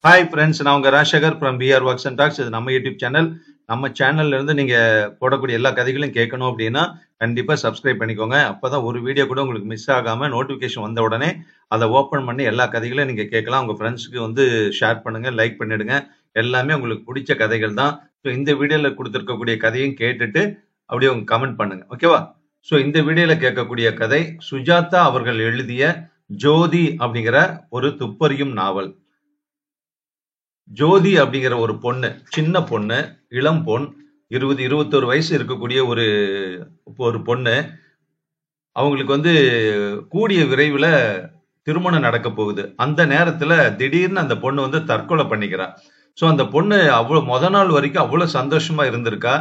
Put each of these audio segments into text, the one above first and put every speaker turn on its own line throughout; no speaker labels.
Hi friends, நான் உங்க Rajasekar from PR works and docs. இது நம்ம யூடியூப் சேனல். நம்ம சேனல்ல இருந்து நீங்க போடக்கூடிய எல்லா கதைகளையும் கேட்கணும் அப்படின்னா கண்டிப்பா சப்ஸ்கிரைப் பண்ணிக்கோங்க. அப்பதான் ஒரு வீடியோ கூட உங்களுக்கு மிஸ் ஆகாம நோட்டிபிகேஷன் வந்த உடனே அதை ஓபன் பண்ணி எல்லா கதைகளையும் நீங்க கேட்கலாம். உங்க ஃப்ரெண்ட்ஸ்க்கு ஷேர் பண்ணுங்க, லைக் பண்ணிடுங்க. எல்லாமே உங்களுக்கு பிடிச்ச கதைகள் தான். ஸோ இந்த வீடியோல கொடுத்துருக்கக்கூடிய கதையும் கேட்டுட்டு அப்படியே உங்க கமெண்ட் பண்ணுங்க, ஓகேவா? ஸோ இந்த வீடியோல கேட்கக்கூடிய கதை சுஜாதா அவர்கள் எழுதிய ஜோதி அப்படிங்கிற ஒரு துப்பறியும் நாவல். ஜோதி அப்படிங்கிற ஒரு பொண்ணு, சின்ன பொண்ணு, இளம் பொண், 20-21 வயசு இருக்கக்கூடிய ஒரு பொண்ணு. அவங்களுக்கு கூடிய விரைவில் திருமணம் நடக்க போகுது. அந்த நேரத்துல திடீர்னு அந்த பொண்ணு தற்கொலை பண்ணிக்கிறா. ஸோ அந்த பொண்ணு முத நாள் வரைக்கும் அவ்வளவு சந்தோஷமா இருந்திருக்கா.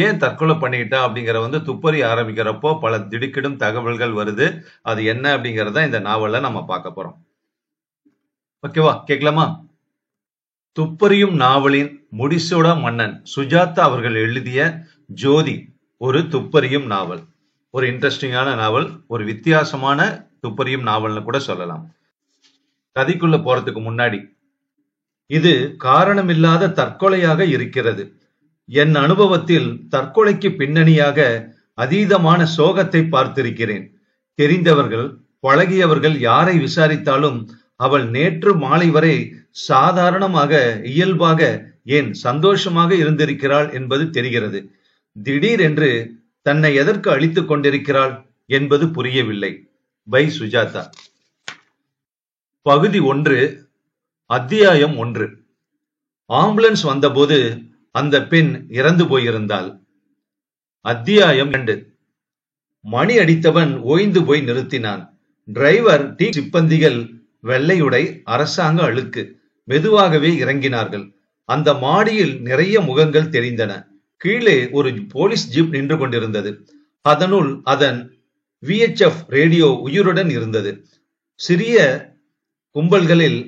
ஏன் தற்கொலை பண்ணிக்கிட்டா அப்படிங்கிற துப்பறி ஆரம்பிக்கிறப்போ பல திடுக்கிடும் தகவல்கள் வருது. அது என்ன அப்படிங்கறத இந்த நாவல்ல நம்ம பார்க்க போறோம். ஓகேவா? கேட்கலாமா? துப்பறியும் நாவலின் முடிசூடா மன்னன் சுஜாதா அவர்கள் எழுதிய ஜோதி ஒரு துப்பறியும் நாவல். ஒரு இன்ட்ரெஸ்டிங்கான நாவல், ஒரு வித்தியாசமான துப்பறியும் நாவல்னு கூட சொல்லலாம். கதைக்குள்ள போறதுக்கு முன்னாடி, இது காரணமில்லாத தற்கொலையாக இருக்கிறது. என் அனுபவத்தில் தற்கொலைக்கு பின்னணியாக அதீதமான சோகத்தை பார்த்திருக்கிறேன். தெரிந்தவர்கள், பழகியவர்கள் யாரை விசாரித்தாலும் அவள் நேற்று மாலை வரை சாதாரணமாக, இயல்பாக, ஏன் சந்தோஷமாக இருந்திருக்கிறாள் என்பது தெரிகிறது. திடீரென்று தன்னை எதற்கு அழித்துக் கொண்டிருக்கிறாள் என்பது புரியவில்லை. பை சுஜாதா. பகுதி 1, அத்தியாயம் 1. ஆம்புலன்ஸ் வந்தபோது அந்த பெண் இறந்து போயிருந்தாள். அத்தியாயம் 2. மணி அடித்தவன் ஓய்ந்து போய் நிறுத்தினான். டிரைவர், டீ சிப்பந்திகள் வெள்ளையுடை, அரசாங்க அழுக்கு, மெதுவாகவே இறங்கினார்கள். அந்த மாடியில் நிறைய முகங்கள் தெரிந்தன. கீழே ஒரு போலீஸ் ஜீப் நின்று கொண்டிருந்தது. அதனுள் அதன் VHF ரேடியோ உயிருடன் இருந்தது. சிறிய கும்பல்களில்,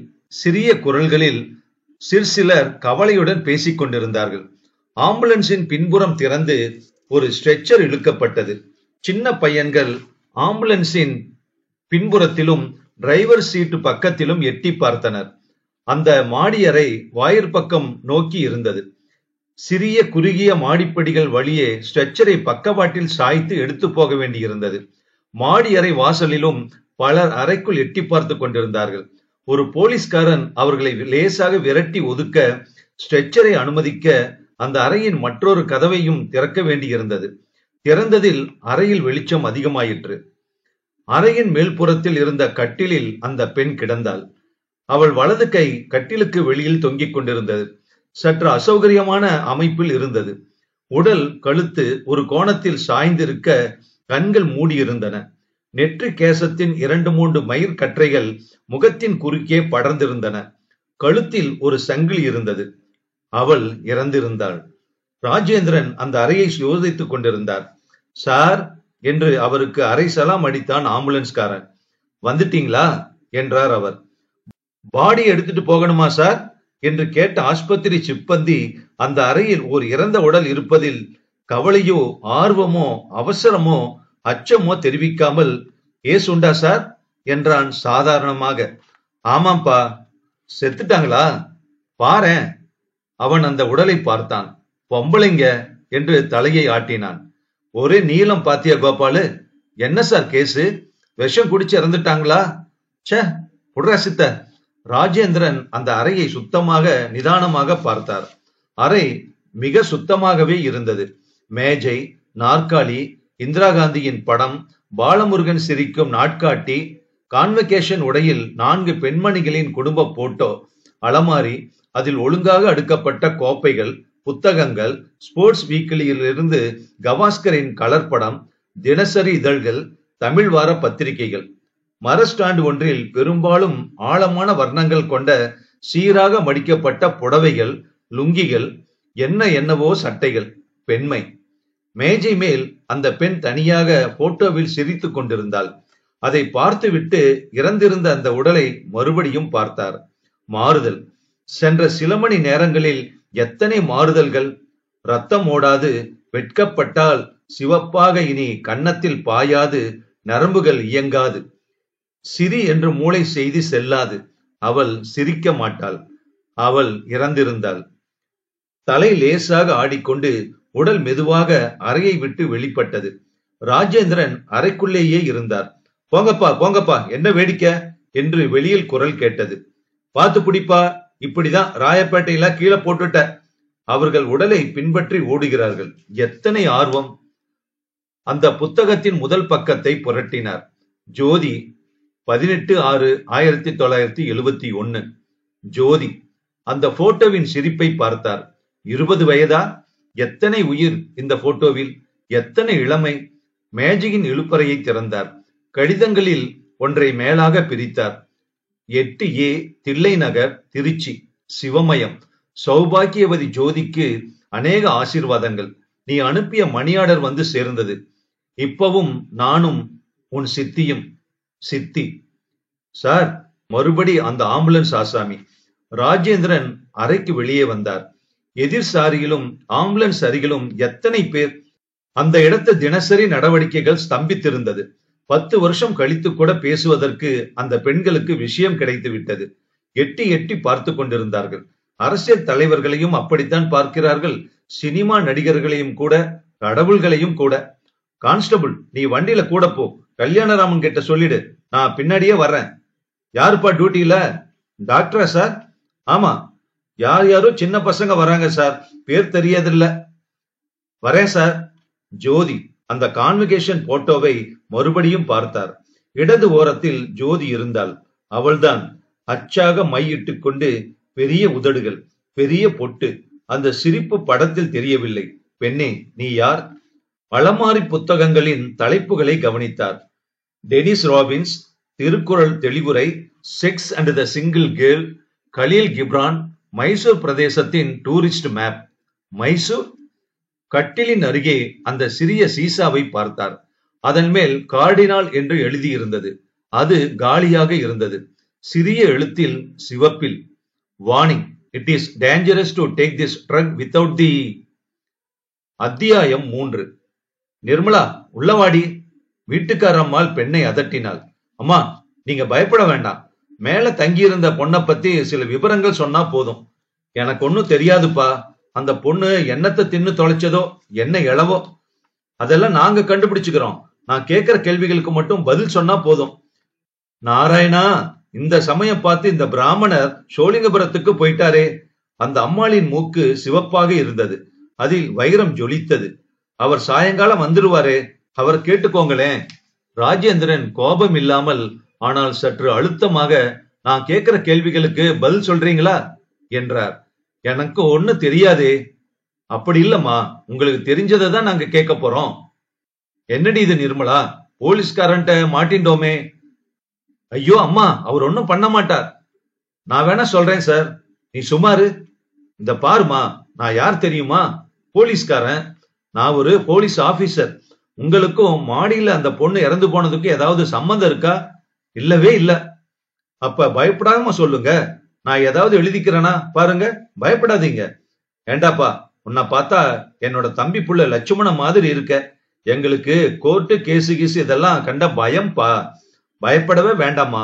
சிறிய குரல்களில் சிற்சிலர் கவலையுடன் பேசிக் கொண்டிருந்தார்கள். ஆம்புலன்ஸின் பின்புறம் திறந்து ஒரு ஸ்ட்ரெச்சர் இழுக்கப்பட்டது. சின்ன பையன்கள் ஆம்புலன்ஸின் பின்புறத்திலும் டிரைவர் சீட்டு பக்கத்திலும் எட்டி பார்த்தனர். அந்த மாடியறை வாயிற் பக்கம் நோக்கி இருந்தது. சிறிய குறுகிய மாடிப்படிகள் வழியே ஸ்ட்ரெச்சரை பக்கவாட்டில் சாய்த்து எடுத்து போக வேண்டியிருந்தது. மாடியறை வாசலிலும் பலர் அறைக்குள் எட்டி பார்த்து கொண்டிருந்தார்கள். ஒரு போலீஸ்காரன் அவர்களை லேசாக விரட்டி ஒதுக்க ஸ்ட்ரெச்சரை அனுமதிக்க அந்த அறையின் மற்றொரு கதவையும் திறக்க வேண்டியிருந்தது. திறந்ததில் அறையில் வெளிச்சம் அதிகமாயிற்று. அறையின் மேல்புறத்தில் இருந்த கட்டிலில் அந்த பெண் கிடந்தாள். அவள் வலது கை கட்டிலுக்கு வெளியில் தொங்கிக் கொண்டிருந்தது. சற்று அசௌகரியமான அமைப்பில் இருந்தது. உடல், கழுத்து ஒரு கோணத்தில் சாய்ந்திருக்க கண்கள் மூடியிருந்தன. நெற்றி கேசத்தின் 2-3 மயிர் கற்றைகள் முகத்தின் குறுக்கே படர்ந்திருந்தன. கழுத்தில் ஒரு சங்கிலி இருந்தது. அவள் இறந்திருந்தாள். ராஜேந்திரன் அந்த அறையை யோசித்துக் கொண்டிருந்தார். சார் என்று அவருக்கு அரை சலாம் அடித்தான் ஆம்புலன்ஸ்காரன். வந்துட்டீங்களா என்றார் அவர். பாடி எடுத்துட்டு போகணுமா சார் என்று கேட்ட ஆஸ்பத்திரி சிப்பந்தி அந்த அறையில் ஒரு இறந்த உடல் இருப்பதில் கவலையோ, ஆர்வமோ, அவசரமோ, அச்சமோ தெரிவிக்காமல், ஏசுண்டா சார் என்றான் சாதாரணமாக. ஆமாம்பா, செத்துட்டாங்களா? பாரேன். அவன் அந்த உடலை பார்த்தான். பொம்பளைங்க என்று தலையை ஆட்டினான். ஒரே நீளம் பாத்தியா கோபாலு? என்ன சார் கேசு? விஷம் குடிச்சு இறந்துட்டாங்களா? சே, புடுறா சித்த. ராஜேந்திரன் அந்த அறையை சுத்தமாக, நிதானமாக பார்த்தார். அறை மிக சுத்தமாகவே இருந்தது. மேஜை, நாற்காலி, இந்திரா காந்தியின் படம், பாலமுருகன் சிரிக்கும் நாட்காட்டி, கான்வெகேஷன் உடையில் 4 பெண்மணிகளின் குடும்ப போட்டோ, அலமாரி, அதில் ஒழுங்காக அடுக்கப்பட்ட கோப்பைகள், புத்தகங்கள், ஸ்போர்ட்ஸ் வீக்லியிலிருந்து கவாஸ்கரின் கலர் படம், தினசரி இதழ்கள், தமிழ் வார பத்திரிகைகள். மர ஸ்டாண்ட் ஒன்றில் பெரும்பாலும் ஆழமான வர்ணங்கள் கொண்ட சீராக மடிக்கப்பட்ட புடவைகள், லுங்கிகள், என்னவோ சட்டைகள். பெண்மை. மேஜை மேல் அந்த பெண் தனியாக போட்டோவில் சிரித்துக் கொண்டிருந்தாள். அதை பார்த்துவிட்டு இறந்திருந்த அந்த உடலை மறுபடியும் பார்த்தார். மாறுதல். சென்ற சில மணி நேரங்களில் எத்தனை மாறுதல்கள்! ரத்தம் ஓடாது, வெட்கப்பட்டால் சிவப்பாக இனி கன்னத்தில் பாயாது, நரம்புகள் இயங்காது. சிரி என்று மூளை செய்தி செல்லாது. அவள் சிரிக்க மாட்டாள். அவள் இறந்திருந்தாள். தலை லேசாக ஆடிக்கொண்டு உடல் மெதுவாக அறையை விட்டு வெளிப்பட்டது. ராஜேந்திரன் அறைக்குள்ளேயே இருந்தார். போங்கப்பா போங்கப்பா, என்ன வேடிக்கை என்று வெளியில் குரல் கேட்டது. பார்த்து பிடிப்பா, இப்படிதான் ராயப்பேட்டையில கீழே போட்டுட்ட. அவர்கள் உடலை பின்பற்றி ஓடுகிறார்கள். எத்தனை ஆர்வம்! அந்த புத்தகத்தின் முதல் பக்கத்தை புரட்டினார். ஜோதி 18/6/1971. ஜோதி அந்த போட்டோவின் சிரிப்பை பார்த்தார். 20 வயதா? எத்தனை உயிர் இந்த போட்டோவில், எத்தனை இளமை! மேஜையின் இழுப்பறையை திறந்தார். கடிதங்களில் ஒன்றை மேலாக பிரித்தார். 8A தில்லை நகர், திருச்சி. சிவமயம். சௌபாக்கியவதி ஜோதிக்கு அநேக ஆசீர்வாதங்கள். நீ அனுப்பிய மணி ஆர்டர் வந்து சேர்ந்தது. இப்பவும் நானும் உன் சித்தியும். சித்தி. சார், மறுபடி அந்த ஆம்புலன்ஸ் ஆசாமி. ராஜேந்திரன் அறைக்கு வெளியே வந்தார். எதிர் சாரியிலும் ஆம்புலன்ஸ் அருகிலும் எத்தனை பேர்! அந்த இடத்து தினசரி நடவடிக்கைகள் ஸ்தம்பித்திருந்தது. 10 வருஷம் கழித்து கூட பேசுவதற்கு அந்த பெண்களுக்கு விஷயம் கிடைத்து விட்டது. எட்டி எட்டி பார்த்து கொண்டிருந்தார்கள். அரசியல் தலைவர்களையும் அப்படித்தான் பார்க்கிறார்கள், சினிமா நடிகர்களையும் கூட, கடவுள்களையும் கூட. கான்ஸ்டபிள், நீ வண்டியில கூட போ, கல்யாணராமன் கிட்ட சொல்லிடு, நான் பின்னாடியே வர்றேன். யாருப்பா டியூட்டியில? டாக்டரா சார்? ஆமா. யார் யாரோ சின்ன பசங்க வராங்க சார், பேர் தெரியாதில்ல. வரேன் சார். ஜோதி அந்த கான்வகேஷன் போட்டோவை மறுபடியும் பார்த்தார். இடது ஓரத்தில் ஜோதி இருந்தாள். அவள்தான். அச்சாக மை இட்டுக் கொண்டு, பெரிய உதடுகள், பெரிய பொட்டு. அந்த சிரிப்பு படத்தில் தெரியவில்லை. பெண்ணே, நீ யார்? அலமாரி புத்தகங்களின் தலைப்புகளை கவனித்தார். டெனிஸ் ராபின்ஸ், திருக்குறள் தெளிவுரை, sex and the single girl, Khalil Gibran, Mysore பிரதேசத்தின் டூரிஸ்ட் மேப். மைசூர்? கட்டிலின் அருகே அந்த சிறிய சீசாவை பார்த்தார். அதன் மேல் கார்டினால் என்று எழுதியிருந்தது. அது காலியாக இருந்தது. சிறிய எழுத்தில் சிவப்பில், warning, it is dangerous to take this drug without the. அத்தியாயம் 3. நிர்மலா, உள்ளவாடி. வீட்டுக்காரம்மாள் பெண்ணை அதட்டினாள். அம்மா, நீங்க பயப்பட வேண்டாம். மேல தங்கியிருந்த பொண்ணை பத்தி சில விவரங்கள் சொன்னா போதும். எனக்கு ஒன்னும் தெரியாதுப்பா. அந்த பொண்ணு என்னத்தை தின்னு தொலைச்சதோ, என்ன இளவோ, அதெல்லாம் நாங்க கண்டுபிடிச்சுக்கிறோம். நான் கேட்கிற கேள்விகளுக்கு மட்டும் பதில் சொன்னா போதும். நாராயணா, இந்த சமயம் பார்த்து இந்த பிராமணர் சோழிங்கபுரத்துக்கு போயிட்டாரே. அந்த அம்மாளின் மூக்கு சிவப்பாக இருந்தது. அதில் வைரம் ஜொலித்தது. அவர் சாயங்காலம் வந்துடுவாரே, அவர் கேட்டுக்கோங்களேன். ராஜேந்திரன் கோபம் இல்லாமல், ஆனால் சற்று அழுத்தமாக, நான் கேட்கிற கேள்விகளுக்கு பதில் சொல்றீங்களா என்றார். எனக்கு ஒண்ணு தெரியாதே. அப்படி இல்லம்மா, உங்களுக்கு தெரிஞ்சதை தான் நாங்க கேட்க போறோம். என்னடி இது நிர்மலா, போலீஸ்காரன்ட்ட மாட்டின்டோமே. ஐயோ அம்மா, அவர் ஒன்னும் பண்ண மாட்டார். நான் வேணா சொல்றேன் சார், நீ சுமாரு. இந்த பாருமா, நான் யார் தெரியுமா? போலீஸ்காரன். நான் ஒரு போலீஸ் ஆபீசர். உங்களுக்கும் மாடியில அந்த பொண்ணு இறந்து போனதுக்கு ஏதாவது சம்பந்தம் இருக்கா? இல்லவே இல்ல. அப்ப பயப்படாம சொல்லுங்க. நான் ஏதாவது எழுதிக்கிறேனா பாருங்க, பயப்படாதீங்க. ஏண்டாப்பா, உன்னை பார்த்தா என்னோட தம்பி புள்ள லட்சுமணன் மாதிரி இருக்க. எங்களுக்கு கோர்ட்டு கேசு கீசு இதெல்லாம் கண்ட பயம்பா. பயப்படவே வேண்டாமா.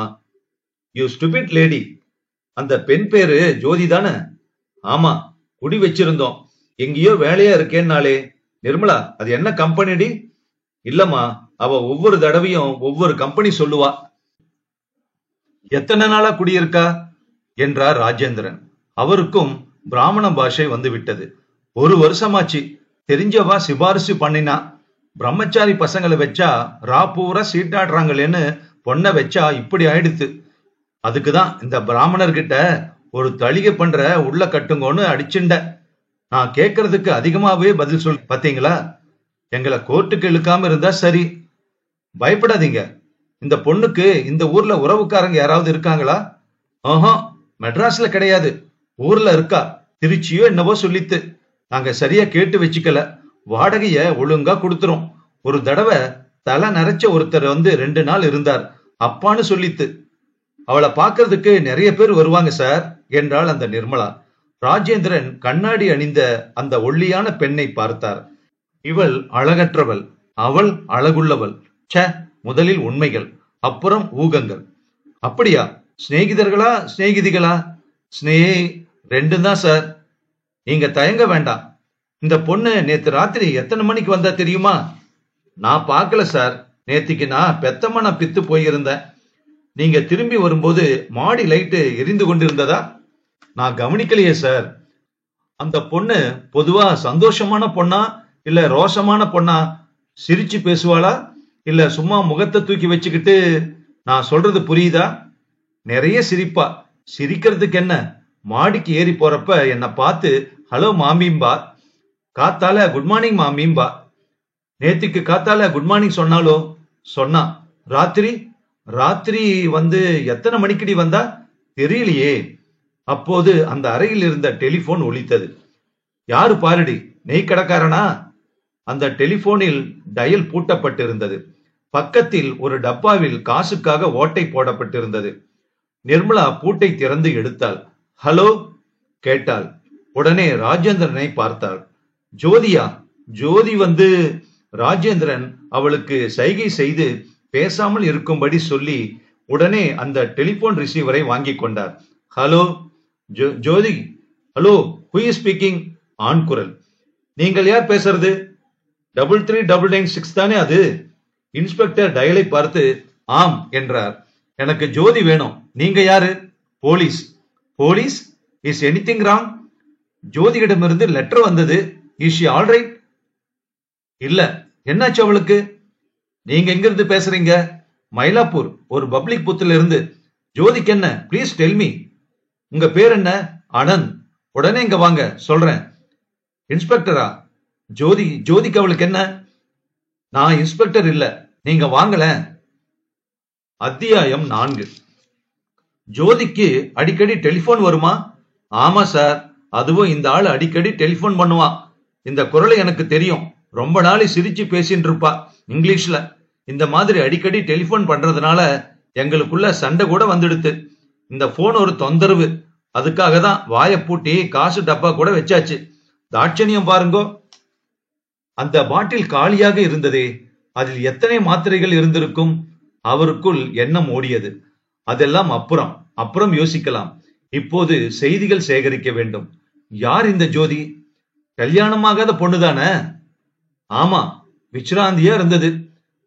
You stupid lady. அந்த பெண் பேரு ஜோதி தானே? ஆமா, குடி வச்சிருந்தோம். எங்கேயோ வேலையா இருக்கேன்னாலே. நிர்மலா, அது என்ன கம்பெனிடி? இல்லம்மா, அவ ஒவ்வொரு தடவையும் ஒவ்வொரு கம்பெனி சொல்லுவா. எத்தனை நாளா குடியிருக்கா என்றார் ராஜேந்திரன். அவருக்கும் பிராமண பாஷை வந்து விட்டது. 1 வருஷமாச்சு. தெரிஞ்சவா சிபாரிசு பண்ணினா. பிரம்மச்சாரி பசங்களை வச்சா ராப்பூரா சீட்டாடுறாங்களேன்னு பொண்ணை வச்சா இப்படி ஆயிடுத்து. அதுக்குதான் இந்த பிராமணர்கிட்ட ஒரு தளிகை பண்ற உள்ள கட்டுங்கன்னு அடிச்சுண்ட. நான் கேட்கறதுக்கு அதிகமாவே பதில் சொல். பாத்தீங்களா, எங்களை கோர்ட்டுக்கு இழுக்காம இருந்தா சரி. பயப்படாதீங்க. இந்த பொண்ணுக்கு இந்த ஊர்ல உறவுக்காரங்க யாராவது இருக்காங்களா? ஆஹா, மெட்ராஸ்ல கிடையாது. ஊர்ல இருக்கா. திருச்சியோ என்னவோ சொல்லித்து. நாங்க சரியா கேட்டு வச்சுக்கல. வாடகைய ஒழுங்கா கொடுத்துரும். ஒரு தடவை தலை நரைச்ச ஒருத்தர் வந்து 2 நாள் இருந்தார். அப்பான்னு சொல்லித்து. அவளை பாக்குறதுக்கு நிறைய பேர் வருவாங்க சார் என்றாள் அந்த நிர்மலா. ராஜேந்திரன் கண்ணாடி அணிந்த அந்த ஒல்லியான பெண்ணை பார்த்தார். இவள் அழகற்றவள், அவள் அழகுள்ளவள். ச, முதலில் உண்மைகள், அப்புறம் ஊகங்கள். அப்படியா? சிநேகிதர்களா, சிநேகிதிகளா? ரெண்டும் தான் சார். நீங்க தயங்க வேண்டாம். இந்த பொண்ணு நேத்து ராத்திரி எத்தனை மணிக்கு வந்தா தெரியுமா? நான் பார்க்கல சார். நேத்திக்கு நான் பெத்தமான பித்து போயிருந்தேன். நீங்க திரும்பி வரும்போது மாடி லைட்டு எரிந்து கொண்டிருந்ததா? நான் கவனிக்கலையே சார். அந்த பொண்ணு பொதுவா சந்தோஷமான பொண்ணா இல்ல ரோஷமான பொண்ணா? சிரிச்சு பேசுவாளா இல்ல சும்மா முகத்தை தூக்கி வச்சுக்கிட்டு? நான் சொல்றது புரியுதா? நிறைய சிரிப்பா. சிரிக்கிறதுக்கு என்ன, மாடிக்கு ஏறி போறப்ப என்ன பார்த்து ஹலோ மாமிம்பா, காத்தால குட் மார்னிங் மாமிம்பா. நேத்திக்கு காத்தால குட் மார்னிங் சொன்னாலோ? சொன்னா. ராத்திரி ராத்திரி வந்து எத்தனை மணிக்கடி வந்தா தெரியலையே. அப்போது அந்த அறையில் இருந்த டெலிபோன் ஒலித்தது. யாரு பாருடி, நெய் கடைக்காரனா? அந்த டெலிபோனில் டயல் பூட்டப்பட்டிருந்தது. பக்கத்தில் ஒரு டப்பாவில் காசுக்காக ஓட்டை போடப்பட்டிருந்தது. நிர்மலா பூட்டை திறந்து எடுத்தாள். ஹலோ கேட்டாள். உடனே ராஜேந்திரனை பார்த்தாள். ஜோதியா? ஜோதி வந்து ராஜேந்திரன் அவளுக்கு சைகை செய்து பேசாமல் இருக்கும்படி சொல்லி உடனே அந்த டெலிபோன் ரிசீவரை வாங்கி கொண்டார். Hello Jothi. Hello, who is speaking? ஆண் குரல். நீங்கள் யார் பேசுறது? 33996 தானே அது? இன்ஸ்பெக்டர் டயலை பார்த்து ஆம் என்றார். எனக்கு ஜோதி வேணும். நீங்க யாரு? Police. Police? Is anything wrong? ஜோதியிடமிருந்து லெட்டர் வந்தது. Is she all right? இல்ல. என்னாச்சு அவளுக்கு? நீங்க எங்கிருந்து பேசுறீங்க? மயிலாப்பூர், ஒரு பப்ளிக் பூத்துல இருந்து. ஜோதிக்கு என்ன? Please tell me. உங்க பேர் என்ன? ஆனந்த். உடனே இங்க வாங்க, சொல்றேன். இன்ஸ்பெக்டரா? ஜோதிக்கு அவளுக்கு என்ன? நான் இன்ஸ்பெக்டர் இல்ல, நீங்க வாங்கல. அத்தியாயம் 4. ஜோதிக்கு அடிக்கடி டெலிபோன் வருமா? ஆமா சார், அதுவும் இந்த ஆள் அடிக்கடி டெலிபோன் பண்ணுவான். இந்த குரலை எனக்கு தெரியும். ரொம்ப நாளை சிரிச்சு பேசிட்டு இருப்பா இங்கிலீஷ்ல. இந்த மாதிரி அடிக்கடி டெலிபோன் பண்றதுனால எங்களுக்குள்ள சண்டை கூட வந்துடுத்து. இந்த போன் ஒரு தொந்தரவு. அதுக்காக தான் வாயை பூட்டி காசு டப்பா கூட வச்சாச்சு. தாட்சணியம் பாருங்கோ. அந்த பாட்டில் காலியாக இருந்ததே, அதில் எத்தனை மாத்திரைகள் இருந்திருக்கும்? அவருக்குள் எண்ணம் ஓடியது. அதெல்லாம் அப்புறம் யோசிக்கலாம். இப்போது செய்திகள் சேகரிக்க வேண்டும். யார் இந்த ஜோதி? கல்யாணமாகாத பொண்ணுதானே? ஆமா, விச்ராந்தியா இருந்தது.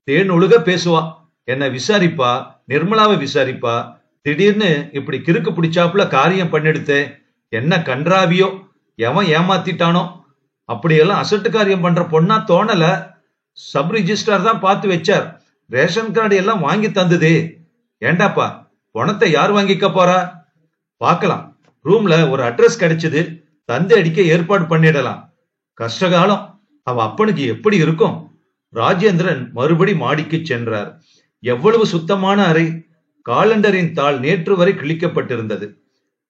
தேன் ஒழுக பேசுவா. என்ன விசாரிப்பா, நிர்மலாவை விசாரிப்பா. திடீர்னு இப்படி கிறுக்கு பிடிச்சாப்புல காரியம் பண்ணிடுத்தே. என்ன கன்றாவியோ, எவன் ஏமாத்திட்டானோ. அப்படியெல்லாம் அசட்டு காரியம் பண்ற பொண்ணா தோணல. சப் ரிஜிஸ்டார் தான் பார்த்து வச்சார். ரேஷன் கார்டு எல்லாம் வாங்கி தந்ததே. ஏண்டாப்பா, பணத்தை யார் வாங்கிக்க போறா? பார்க்கலாம். ரூம்ல ஒரு அட்ரஸ் கிடைச்சது, தந்தை அடிக்க ஏற்பாடு பண்ணிடலாம். கஷ்டகாலம். அவ அப்பனுக்கு எப்படி இருக்கும்? ராஜேந்திரன் மறுபடி மாடிக்கு சென்றார். எவ்வளவு சுத்தமான அறை! காலண்டரின் தாள் நேற்று வரை கிழிக்கப்பட்டிருந்தது.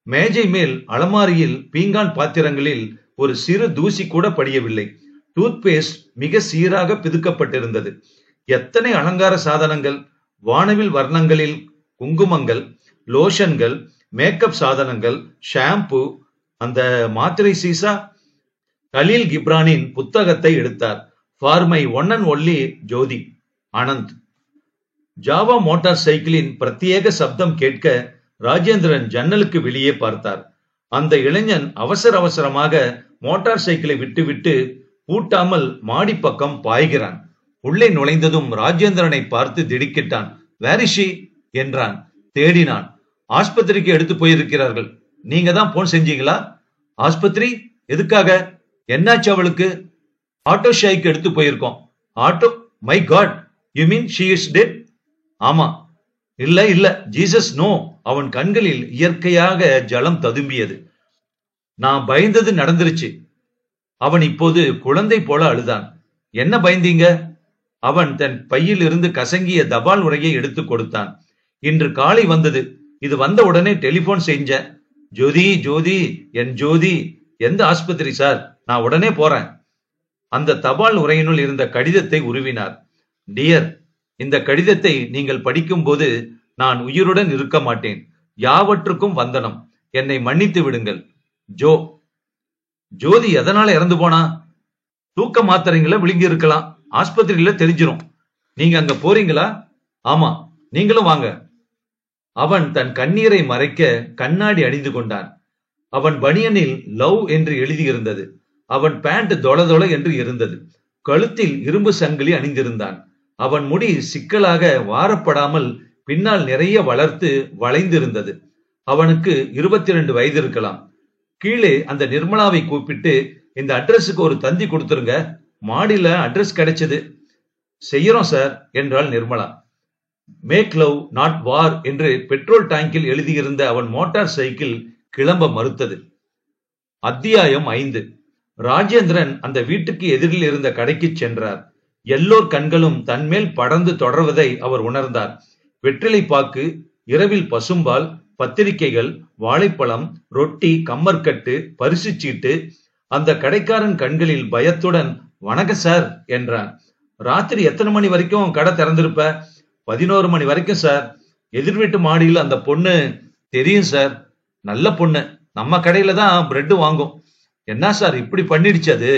மேஜை மேல் அலமாரியில் பீங்கான் பாத்திரங்களில் ஒரு சிறு தூசி கூட படியவில்லை. டூத் பேஸ்ட் மிக சீராக பிதுக்கப்பட்டிருந்தது. எத்தனை அலங்கார சாதனங்கள்! வானவில் வர்ணங்களில் குங்குமங்கள், லோஷன்கள், மேக்கப் சாதனங்கள், ஷாம்பு, அந்த மாத்திரை சீசா. கலீல் கிப்ரானின் புத்தகத்தை எடுத்தார். For my one and only Jothi, Anand. Jawa motor சைக்கிளின் பிரத்யேக சப்தம் கேட்க ராஜேந்திரன் ஜன்னலுக்கு வெளியே பார்த்தார். அந்த இளைஞன் அவசர அவசரமாக மோட்டார் சைக்கிளை விட்டுவிட்டு பூட்டாமல் மாடி பக்கம் பாய்கிறான். உள்ளே நுழைந்ததும் ராஜேந்திரனை பார்த்து திடுக்கிட்டான். வேர் இஸ் ஷி என்றான். தேடினான். ஆஸ்பத்திரிக்கு எடுத்து போயிருக்கிறார்கள். நீங்க தான் போன் செஞ்சீங்களா? ஆஸ்பத்திரி? எதுக்காக? என்னாச்சு அவளுக்கு? ஆட்டோ ஷாய்க்கு எடுத்து போயிருக்கோம். Auto? My god, you mean she is dead? ஆமா. இல்ல இல்ல, ஜீசஸ் நோ. அவன் கண்களில் இயற்கையாக ஜலம் ததும்பியது. நான் பயந்தது நடந்துருச்சு. அவன் இப்போது குழந்தை போல அழுதான். என்ன பயந்தீங்க? அவன் தன் பையில் இருந்து கசங்கிய தபால் உரையை எடுத்து கொடுத்தான். இன்று காலை வந்தது. இது வந்த உடனே டெலிபோன் செஞ்ச. ஜோதி ஜோதி, என் ஜோதி. எந்த ஆஸ்பத்திரி சார்? நான் உடனே போறேன். அந்த தபால் உரையினுள் இருந்த கடிதத்தை உருவினார். டியர், இந்த கடிதத்தை நீங்கள் படிக்கும் போது நான் உயிருடன் இருக்க மாட்டேன். யாவற்றுக்கும் வந்தனம். என்னை மன்னித்து விடுங்கள். ஜோ. ஜோதி எதனால இறந்து போனா? தூக்க மாத்திரைங்களை விழுங்கி இருக்கலாம். ஆஸ்பத்திரியில தெரிஞ்சிரும். நீங்க அங்க போறீங்களா? ஆமா, நீங்களும் வாங்க. அவன் தன் கண்ணீரை மறைக்க கண்ணாடி அணிந்து கொண்டான். அவன் பனியனில் லவ் என்று எழுதியிருந்தது. அவன் பேண்ட் தொளதொள என்று இருந்தது. கழுத்தில் இரும்பு சங்கிலி அணிந்திருந்தான். அவன் முடி சிக்கலாக வாரப்படாமல் பின்னால் நிறைய வளர்த்து வளைந்திருந்தது. அவனுக்கு 22 வயது இருக்கலாம். கீழே அந்த நிர்மலாவை கூப்பிட்டு, இந்த அட்ரஸுக்கு ஒரு தந்தி கொடுத்துருங்க, மாடியில அட்ரஸ் கிடைச்சது. செய்யறோம் சார் என்றாள் நிர்மலா. மேக் லவ் நாட் வார் என்று பெட்ரோல் டேங்கில் எழுதியிருந்த அவன் மோட்டார் சைக்கிள் கிளம்ப மறுத்தது. அத்தியாயம் 5. ராஜேந்திரன் அந்த வீட்டுக்கு எதிரில் இருந்த கடைக்கு சென்றார். எல்லோர் கண்களும் தன்மேல் படர்ந்து தொடர்வதை அவர் உணர்ந்தார். வெற்றிலை பாக்கு, இரவில் பசும்பால், பத்திரிகைகள், வாழைப்பழம், ரொட்டி, கம்மர்கட்டு, பரிசுச்சீட்டு. அந்த கடைக்காரன் கண்களில் பயத்துடன், வணக்க சார் என்றான். ராத்திரி எத்தனை மணி வரைக்கும் கடை திறந்திருப்ப? 11 மணி வரைக்கும் சார். எதிர் வீட்டு மாடியில் அந்த பொண்ணு? தெரியும் சார், நல்ல பொண்ணு, நம்ம கடையில தான் பிரெட் வாங்கும். என்ன சார் இப்படி பண்ணிடுச்சு அது?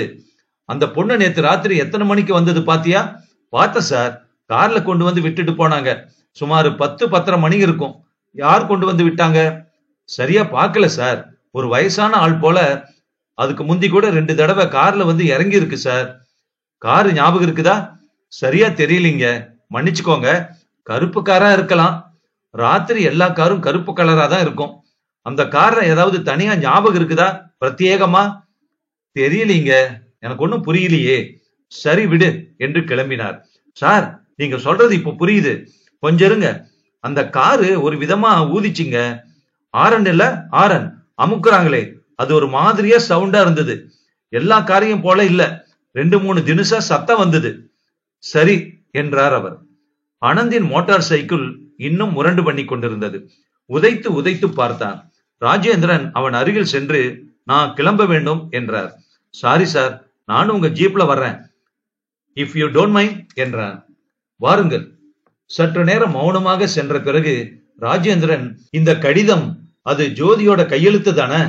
அந்த பொண்ணு நேத்து ராத்திரி எத்தனை மணிக்கு வந்தது பாத்தியா? பார்த்த சார், கார்ல கொண்டு வந்து விட்டுட்டு போனாங்க. சுமார் 10-10:30 மணி இருக்கும். யார் கொண்டு வந்து விட்டாங்க? சரியா பார்க்கல சார், ஒரு வயசான ஆள் போல. அதுக்கு முந்தி கூட 2 தடவை கார்ல வந்து இறங்கி இருக்கு சார். காரு ஞாபகம் இருக்குதா? சரியா தெரியலீங்க, மன்னிச்சுக்கோங்க. கருப்பு காரா இருக்கலாம். ராத்திரி எல்லா காரும் கருப்பு கலரா தான் இருக்கும். அந்த கார்ல ஏதாவது தனியா ஞாபகம் இருக்குதா பிரத்யேகமா? தெரியலீங்க, எனக்கு ஒன்னும் புரியலையே. சரி விடு என்று கிளம்பினார். சார், நீங்க சொல்றது இப்ப புரியுது, கொஞ்சம் இருங்க. அந்த காரு ஒரு விதமா ஊதிச்சிங்க. ஆரன் இல்ல, ஆரன் அமுக்குறாங்களே, அது ஒரு மாதிரியா சவுண்டா இருந்தது. எல்லா காரையும் போல இல்ல, 2-3 தினுசா சத்தம் வந்தது. சரி என்றார் அவர். அனந்தின் மோட்டார் சைக்கிள் இன்னும் முரண்டு பண்ணி கொண்டிருந்தது. உதைத்து உதைத்து பார்த்தான். ராஜேந்திரன் அவன் அருகில் சென்று, நான் கிளம்ப வேண்டும் என்றார். சாரி சார், நானும் உங்க ஜீப்ல வர்றேன், இஃப் யூ டோன்ட் மைண்ட் என்றான். வாருங்கள். சற்று நேரம் மௌனமாக சென்ற பிறகு ராஜேந்திரன், இந்த கடிதம் அது ஜோதியோட கையெழுத்து தானே?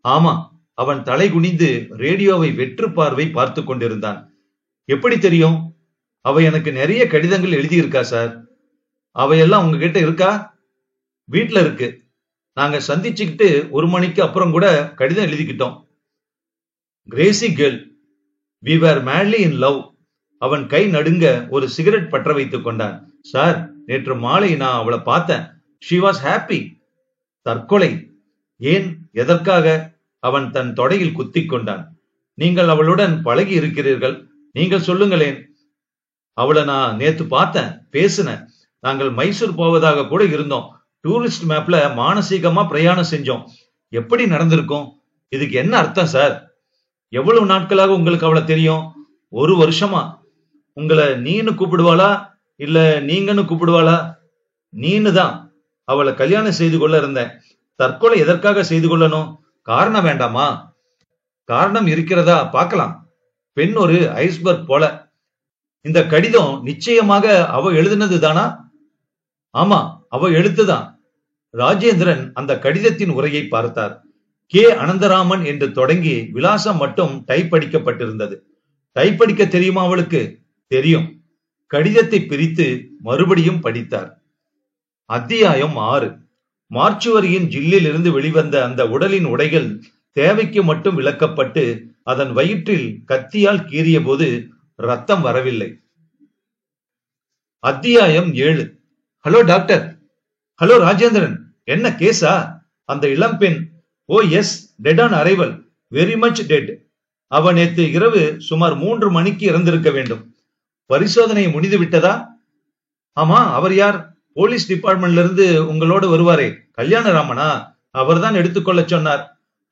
ஆமா. அவன் தலை குனிந்து ரேடியோவை வெற்று பார்வை பார்த்து கொண்டிருந்தான். எப்படி தெரியும்? அவ எனக்கு நிறைய கடிதங்கள் எழுதியிருக்கா சார். அவையெல்லாம் உங்ககிட்ட இருக்கா? வீட்டுல இருக்கு. நாங்க சந்திச்சுக்கிட்டு 1 மணிக்கு அப்புறம் கூட கடிதம் எழுதிக்கிட்டோம். Crazy girl, we were madly in love. அவன் கை நடுங்க ஒரு சிகரெட் பற்ற வைத்துக் கொண்டான். சார், நேற்று மாலை நான் அவளை பார்த்தேன். She was happy. தற்கொலை? ஏன், எதற்காக? அவன் தன் தொடையில் குத்திக் கொண்டான். நீங்கள் அவளுடன் பழகி இருக்கிறீர்கள், நீங்கள் சொல்லுங்களேன். அவளை நான் நேத்து பார்த்தேன், பேசினேன். நாங்கள் மைசூர் போவதாக கூட இருந்தோம். டூரிஸ்ட் மேப்ல மானசீகமா பிரயாணம் செஞ்சோம். எப்படி நடந்திருக்கும்? இதுக்கு என்ன அர்த்தம் சார்? எவ்வளவு நாட்களாக உங்களுக்கு அவளை தெரியும்? 1 வருஷமா. உங்களை நீன்னு கூப்பிடுவாளா இல்ல நீங்கன்னு கூப்பிடுவாளா? நீன்னு தான். அவளை கல்யாணம் செய்து கொள்ள இருந்தேன். தற்கொலை எதற்காக செய்து கொள்ளணும்? காரணம் வேண்டாமா? காரணம் இருக்கிறதா பார்க்கலாம். பெண் ஒரு ஐஸ்பர்க் போல. இந்த கடிதம் நிச்சயமாக அவ எழுதினது தானா? ஆமா, அவ எழுத்துதான். ராஜேந்திரன் அந்த கடிதத்தின் உரையை பார்த்தார். கே அனந்தராமன் என்று தொடங்கி விலாசம் மட்டும் டைப் அடிக்கப்பட்டிருந்தது. டைப் அடிக்க தெரியுமா அவளுக்கு? தெரியும். கடிதத்தை பிரித்து மறுபடியும் படித்தார். அத்தியாயம் 6. மார்ச்சுவரியின் ஜில்லில் இருந்து வெளிவந்த அந்த உடலின் உடைகள் தேவைக்கு மட்டும் விளக்கப்பட்டு அதன் வயிற்றில் கத்தியால் கீறிய போது ரத்தம் வரவில்லை. அத்தியாயம் 7. Hello doctor. ஹலோ ராஜேந்திரன், என்ன கேஸா? அந்த இளம்பெண், oh yes, dead on arrival, very much dead. அவ நேத்து இரவு சுமார் 3 மணிக்கு இறந்திருக்க வேண்டும். பரிசோதனை முடிந்து விட்டதா? ஆமா. அவர் யார்? போலீஸ் டிபார்ட்மெண்ட்ல இருந்து உங்களோடு வருவாரே, கல்யாணராமனா? அவர்தான் எடுத்துக்கொள்ள சொன்னார்.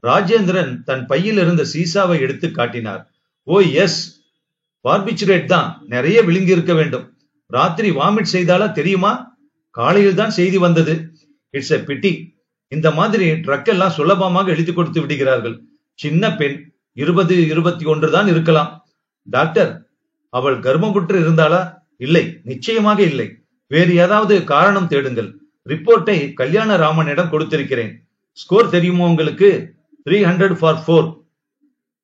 ராஜேந்திரன் தன் பையில் இருந்த சீசாவை எடுத்து காட்டினார். ஓ எஸ், பார்பிச்சுரேட் தான். நிறைய விழுங்கி இருக்க வேண்டும். ராத்திரி வாமிட் செய்தாலா தெரியுமா? காலையில் தான் செய்தி வந்தது. இட்ஸ் எ பிட்டி. இந்த மாதிரி ட்ரக் எல்லாம் சுலபமாக எழுதி கொடுத்து விடுகிறார்கள். சின்ன பெண், 20-21 தான் இருக்கலாம். டாக்டர், அவள் கர்ப்பமுற்று இருந்தாளா? இல்லை, நிச்சயமாக இல்லை. வேறு ஏதாவது காரணம் தேடுங்கள். ரிப்போர்ட்டை கல்யாணராமனிடம் கொடுத்திருக்கிறேன். ஸ்கோர் தெரியுமோ உங்களுக்கு? 300 for 4.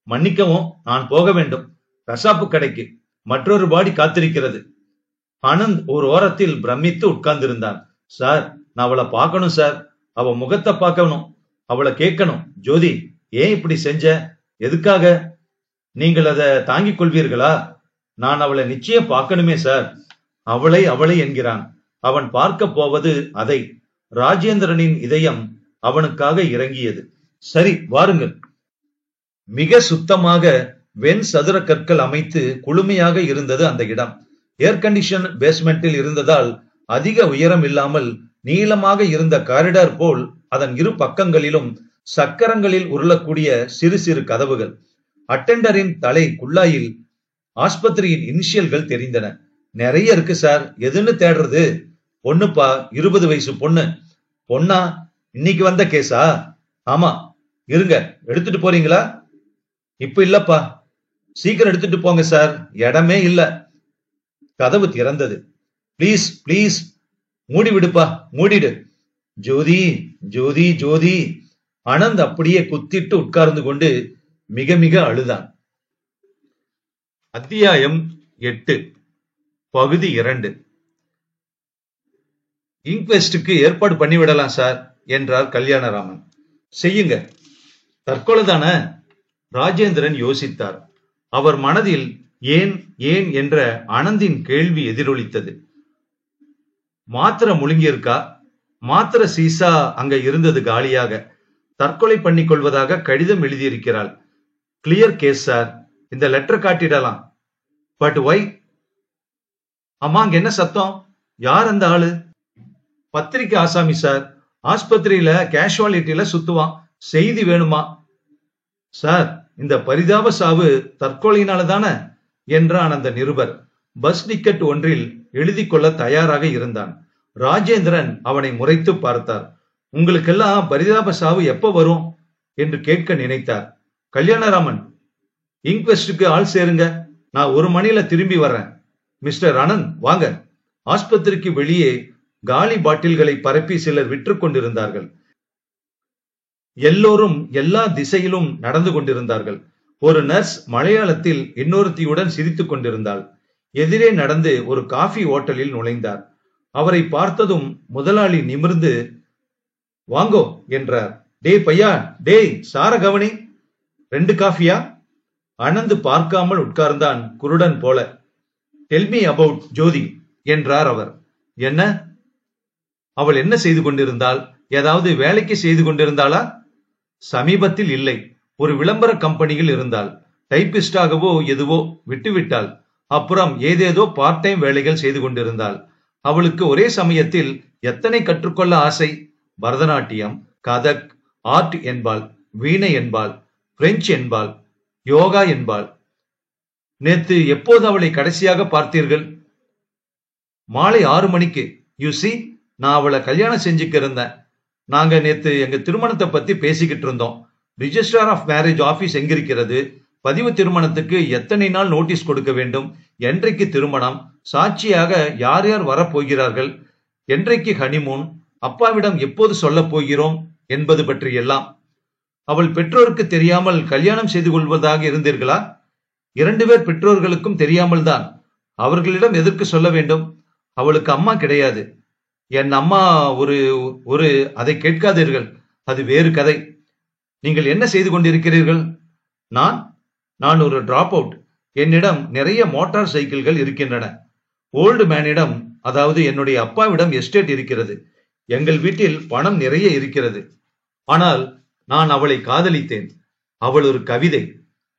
மன்னிக்கவும், நான் போக வேண்டும். கசாப்பு கடைக்கு. மற்றொரு பாடி காத்திருக்கிறது. ஆனந்த் ஒரு ஓரத்தில் பிரமித்து உட்கார்ந்திருந்தான். சார், நான் அவளை பார்க்கணும் சார். அவ முகத்தை பார்க்கணும். அவளை கேட்கணும், ஜோதி ஏன் இப்படி செஞ்ச, எதுக்காக, நீங்கள் அதை தாங்கிக் கொள்வீர்களா? நான் அவளை நிச்சயம் பார்க்கணுமே சார். அவளை அவளை என்கிறான். அவன் பார்க்க போவது அதை. ராஜேந்திரனின் இதயம் அவனுக்காக இறங்கியது. சரி வாருங்கள். மிக சுத்தமாக வெண் சதுர கற்கள் அமைத்து குளுமையாக இருந்தது அந்த இடம். ஏர் கண்டிஷன் பேஸ்மெண்டில் இருந்ததால் அதிக உயரம் இல்லாமல் நீளமாக இருந்த காரிடார் போல் அதன் இரு பக்கங்களிலும் சக்கரங்களில் உருளக்கூடிய சிறு சிறு கதவுகள். அட்டெண்டரின் தலை குள்ளாயில் ஆஸ்பத்திரியின் இனிஷியல்கள் தெரிந்தன. நிறைய இருக்கு சார், எதுன்னு தேடுறது? பொண்ணுப்பா, 20 வயசு பொண்ணு. பொண்ணா? இன்னைக்கு வந்த கேஸா? ஆமா. இருங்க, எடுத்துட்டு போறீங்களா? இப்ப இல்லப்பா, சீக்கிரம் எடுத்துட்டு போங்க சார், இடமே இல்ல. கதவு திறந்தது. பிளீஸ் பிளீஸ் மூடி விடுப்பா, மூடிடு. ஜோதி ஜோதி ஜோதி. அனந்த் அப்படியே குத்திட்டு உட்கார்ந்து கொண்டு மிக மிக அழுதான். அத்தியாயம் 8 பகுதி 2. இன்குவெஸ்டுக்கு ஏற்பாடு பண்ணிவிடலாம் சார் என்றார் கல்யாணராமன். செய்யுங்க. தற்கொலை தானே? ராஜேந்திரன் யோசித்தார். அவர் மனதில் ஏன் ஏன் என்ற அனந்தின் கேள்வி எதிரொலித்தது. மாத்திரை முழுங்கியிருக்கா? மாத்திரை சீசா அங்க இருந்தது காலியாக. தற்கொலை பண்ணிக் கொள்வதாக கடிதம் எழுதியிருக்கிறாள். கிளியர் கேஸ் சார், இந்த லெட்டர் காட்டிடலாம். But why? அம்மா, அங்க என்ன சத்தம்? யார் அந்த ஆளு? பத்திரிக்கை ஆசாமி சார், ஆஸ்பத்திரியில கேஷுவாலிட்டியில சுத்துவான். செய்தி வேணுமா? சார், இந்த பரிதாப சாவு தற்கொலையினால தானே என்றான் அந்த நிருபர். பஸ் டிக்கெட் ஒன்றில் எழுதி கொள்ள தயாராக இருந்தான். ராஜேந்திரன் அவனை முறைத்து பார்த்தார். உங்களுக்கெல்லாம் பரிதாப சாவு எப்ப வரும் என்று கேட்க நினைத்தார். கல்யாணராமன், இன்குவெஸ்டுக்கு ஆள் சேருங்க, நான் 1 மணில திரும்பி வர்றேன். மிஸ்டர் அனந்த் வாங்க. ஆஸ்பத்திரிக்கு வெளியே காலி பாட்டில்களை பரப்பி சிலர் விற்று கொண்டிருந்தார்கள். எல்லோரும் எல்லா திசையிலும் நடந்து கொண்டிருந்தார்கள். ஒரு நர்ஸ் மலையாளத்தில் இன்னொருத்தியுடன் சிரித்துக் கொண்டிருந்தாள். எதிரே நடந்து ஒரு காஃபி ஓட்டலில் நுழைந்தார். அவரை பார்த்ததும் முதலாளி நிமிர்ந்து வாங்கோ என்றார். டே பையா, டேய் சார கவனி, 2 காஃபியா? அனந்து பார்க்காமல் உட்கார்ந்தான் குருடன் போல. டெல் மீ அபவுட் ஜோதி என்றார் அவர். என்ன? அவள் என்ன செய்து கொண்டிருந்தாள்? ஏதாவது வேலைக்கு செய்து கொண்டிருந்தாளா? சமீபத்தில் இல்லை. ஒரு விளம்பர கம்பெனியில் இருந்தாள். டைபிஸ்டாகவோ எதுவோ விட்டுவிட்டாள். அப்புறம் ஏதேதோ பார்ட் டைம் வேலைகள் செய்து கொண்டிருந்தாள். அவளுக்கு ஒரே சமயத்தில் எத்தனை கற்றுக்கொள்ள ஆசை! பரதநாட்டியம், கதக், ஆர்ட் என்பாள், வீணை என்பாள், பிரெஞ்சு என்பாள், யோகா என்பாள். நேத்து எப்போது அவளை கடைசியாக பார்த்தீர்கள்? மாலை 6 மணிக்கு. யூ சி, நான் அவளை கல்யாணம் செஞ்சுக்க இருந்தேன். நாங்க நேத்து எங்க திருமணத்தை பத்தி பேசிக்கிட்டு இருந்தோம். ரிஜிஸ்ட்ரார் ஆஃப் மேரேஜ் ஆபீஸ் எங்க இருக்கிறது? பதிவு திருமணத்துக்கு எத்தனை நாள் நோட்டீஸ் கொடுக்க வேண்டும்? என்றைக்கு திருமணம்? சாட்சியாக யார் யார் வரப்போகிறார்கள்? என்றைக்கு ஹனிமூன்? அப்பாவிடம் எப்போது சொல்ல போகிறோம் என்பது பற்றி எல்லாம். அவள் பெற்றோருக்கு தெரியாமல் கல்யாணம் செய்து கொள்வதாக இருந்தீர்களா? 2 பேர் பெற்றோர்களுக்கும் தெரியாமல் தான். அவர்களிடம் எதற்கு சொல்ல வேண்டும்? அவளுக்கு அம்மா கிடையாது. என் அம்மா ஒரு அதை கேட்காதீர்கள், அது வேறு கதை. நீங்கள் என்ன செய்து கொண்டிருக்கிறீர்கள்? நான் ஒரு டிராப் அவுட். என்னிடம் நிறைய மோட்டார் சைக்கிள்கள் இருக்கின்றன. ஓல்டு மேனிடம், அதாவது என்னுடைய அப்பாவிடம் எஸ்டேட் இருக்கிறது. எங்கள் வீட்டில் பணம் நிறைய இருக்கிறது. ஆனால் நான் அவளை காதலித்தேன். அவள் ஒரு கவிதை,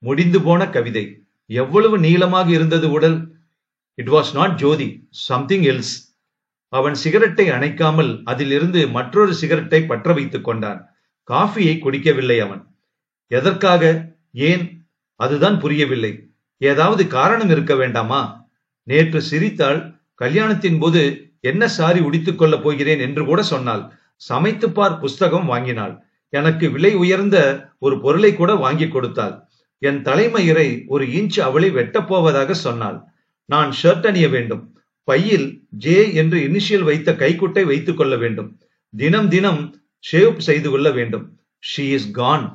முடிந்து போன கவிதை. எவ்வளவு நீளமாக இருந்தது உடல்! It was not Jothi, something else. அவன் சிகரெட்டை அணைக்காமல் அதிலிருந்து மற்றொரு சிகரெட்டை பற்ற வைத்துக் கொண்டான். காஃபியை குடிக்கவில்லை அவன். எதற்காக? ஏன்? அதுதான் புரியவில்லை. ஏதாவது காரணம் இருக்க வேண்டாமா? நேற்று சிரித்தாள். கல்யாணத்தின் போது என்ன சாரி உடித்துக் கொள்ளப் போகிறேன் என்று கூட சொன்னாள். சமைத்துப்பார் புஸ்தகம் வாங்கினாள். எனக்கு விலை உயர்ந்த ஒரு பொருளை கூட வாங்கி கொடுத்தாள். என் தலைமயிரை 1 இன்ச் அவளை வெட்டப் போவதாக சொன்னாள். நான் ஷர்ட் அணிய வேண்டும். பையில் ஜே என்று இனிஷியல் வைத்த கைக்குட்டை வைத்துக் கொள்ள வேண்டும். தினம் தினம் ஷேவ் செய்து கொள்ள வேண்டும். ஷீ இஸ் கான்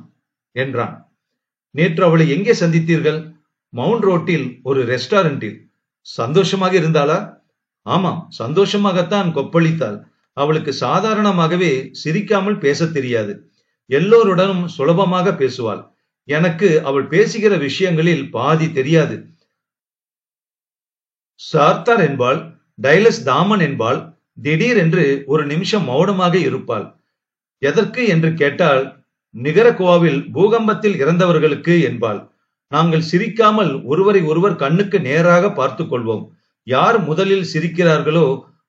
என்றான். நேற்று அவளை எங்கே சந்தித்தீர்கள்? மவுண்ட் ரோட்டில் ஒரு ரெஸ்டாரண்டில். சந்தோஷமாக இருந்தாளா? ஆமாம், சந்தோஷமாகத்தான் கொப்பளித்தாள். அவளுக்கு சாதாரணமாகவே சிரிக்காமல் பேச தெரியாது. எல்லோருடனும் சுலபமாக பேசுவாள். எனக்கு அவள் பேசுகிற விஷயங்களில் பாதி தெரியாது. சார்த்தார் என்பாள், டைலஸ் தாமன் என்பாள். திடீரென்று ஒரு நிமிஷம் மௌனமாக இருப்பாள். எதற்கு என்று கேட்டால், நிகரகுவாவில் பூகம்பத்தில் இறந்தவர்களுக்கு என்பாள். நாங்கள் சிரிக்காமல் ஒருவரை ஒருவர் கண்ணுக்கு நேராக பார்த்துக் கொள்வோம். யார் முதலில் சிரிக்கிறார்களோ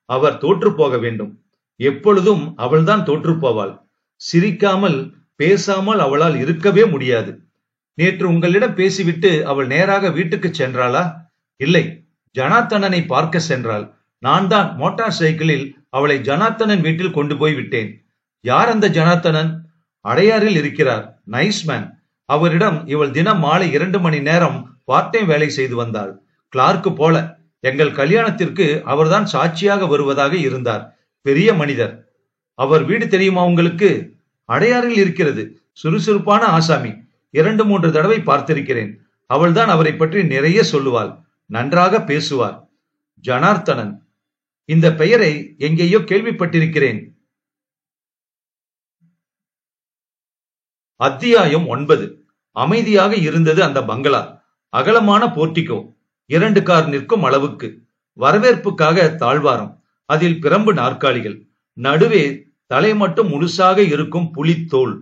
அவர் தோற்று போக வேண்டும். எப்பொழுதும் அவள்தான் தோற்று போவாள். சிரிக்காமல் பேசாமல் அவளால் இருக்கவே முடியாது. நேற்று உங்களிடம் பேசிவிட்டு அவள் நேராக வீட்டுக்கு சென்றாளா? இல்லை, ஜனார்த்தனனை பார்க்க சென்றாள். நான் தான் மோட்டார் சைக்கிளில் அவளை ஜனார்த்தனன் வீட்டில் கொண்டு போய் விட்டேன். யார் அந்த ஜனார்த்தனன்? அடையாறில் இருக்கிறார். Nice man. அவரிடம் இவள் தினம் மாலை 2 மணி நேரம் பார்ட் டைம் வேலை செய்து வந்தாள். கிளார்க்கு போல. எங்கள் கல்யாணத்திற்கு அவர்தான் சாட்சியாக வருவதாக இருந்தார். பெரிய மனிதர். அவர் வீடு தெரியுமா உங்களுக்கு? அடையாறில் இருக்கிறது. சுறுசுறுப்பான ஆசாமி. 2-3 தடவை பார்த்திருக்கிறேன். அவள்தான் அவரை பற்றி நிறைய சொல்லுவாள். நன்றாக பேசுவார். ஜனார்த்தனன். இந்த பெயரை எங்கேயோ கேள்விப்பட்டிருக்கிறேன். அத்தியாயம் 9. அமைதியாக இருந்தது அந்த பங்களா. அகலமான போர்ட்டிகோ, 2 கார் நிற்கும் அளவுக்கு. வரவேற்புக்காக தாழ்வாரம், அதில் பிரம்பு நாற்காலிகள், நடுவே தலை மட்டும் முழுசாக இருக்கும் புலித்தோல்,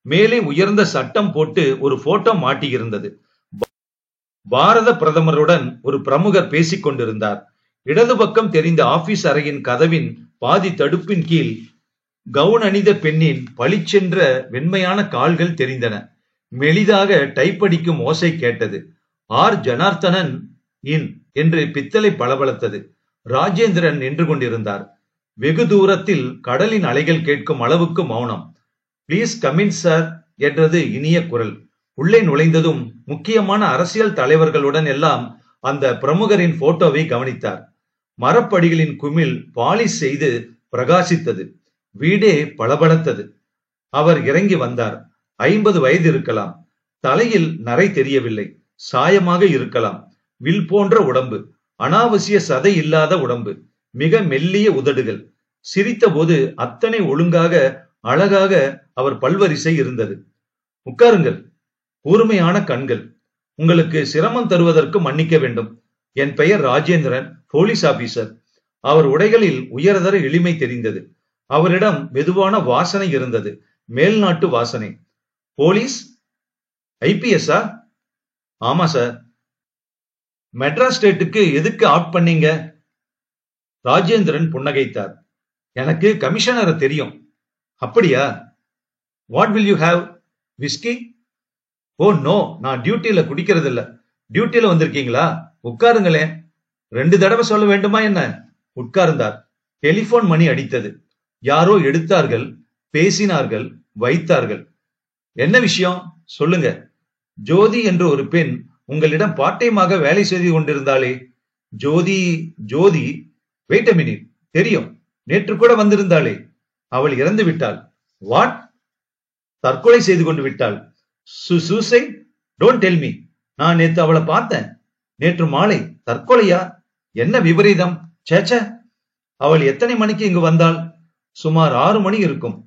மேலே உயர்ந்த சட்டம் போட்டு ஒரு போட்டோ மாட்டியிருந்தது. பாரத பிரதமருடன் ஒரு பிரமுகர் பேசிக் கொண்டிருந்தார். இடது பக்கம் தெரிந்த ஆபீஸ் அறையின் கதவின் பாதி தடுப்பின் கீழ் கவுன் அணிந்த பெண்ணின் பளிச்சென்ற வெண்மையான கால்கள் தெரிந்தன. மெலிதாக டைப் அடிக்கும் ஓசை கேட்டது. ஆர் ஜனார்த்தனன் இன் என்று பித்தளை பளபளத்தது. ராஜேந்திரன் நின்று கொண்டிருந்தார். வெகு தூரத்தில் கடலின் அலைகள் கேட்கும் அளவுக்கு மௌனம். பிளீஸ் கமின் சார் என்றது இனிய குரல். உள்ளே நுழைந்ததும் முக்கியமான அரசியல் தலைவர்களுடன் எல்லாம் அந்த பிரமுகரின் போட்டோவை கவனித்தார். மரப்படிகளின் குமிழ் பாலிஷ் செய்து பிரகாசித்தது. வீடே பளபளத்தது. அவர் இறங்கி வந்தார். 50 வயது இருக்கலாம். தலையில் நரை தெரியவில்லை. சாயமாக இருக்கலாம். வில் போன்ற உடம்பு, அனாவசிய சதை இல்லாத உடம்பு, மிக மெல்லிய உதடுகள். சிரித்த போது அத்தனை ஒழுங்காக அழகாக அவர் பல்வரிசை இருந்தது. உட்காருங்கள். கூர்மையான கண்கள். உங்களுக்கு சிரமம் தருவதற்கு மன்னிக்க வேண்டும். என் பெயர் ராஜேந்திரன், போலீஸ் ஆபீசர். அவர் உடைகளில் உயர்தர எளிமை தெரிந்தது. அவரிடம் மெதுவான வாசனை இருந்தது. மேல்நாட்டு வாசனை. போலீஸ்? ஐபிஎஸ்ஆ? ஆமா சார். மெட்ராஸ் ஸ்டேட்டுக்கு எதுக்கு ஆப்ட் பண்ணீங்க? ராஜேந்திரன் புன்னகைத்தார். எனக்கு கமிஷனரை தெரியும். அப்படியா? What will you have? Whisky? Oh no, நான் டியூட்டியில குடிக்கிறது இல்ல. டியூட்டியில வந்திருக்கீங்களா? உட்காருங்களேன். 2 தடவை சொல்ல வேண்டுமா என்ன? உட்கார்ந்தார். டெலிபோன் மணி அடித்தது. யாரோ எடுத்தார்கள், பேசினார்கள், வைத்தார்கள். என்ன விஷயம் சொல்லுங்க. ஜோதி என்று ஒரு பெண் உங்களிடம் பார்ட் டைமாக வேலை செய்து கொண்டிருந்தாளே. ஜோதி? ஜோதி? Wait a minute. தெரியும், நேற்று கூட வந்திருந்தாளே. அவள் இறந்து விட்டாள். வாட்? தற்கொலை செய்து கொண்டு விட்டாள். சூசைட்? Don't tell me. நான் நேற்று அவளை பார்த்தேன். நேற்று மாலை. தற்கொலையா? என்ன விபரீதம். சேச்ச. அவள் எத்தனை மணிக்கு இங்கு வந்தாள்? சுமார் 6 மணி இருக்கும்.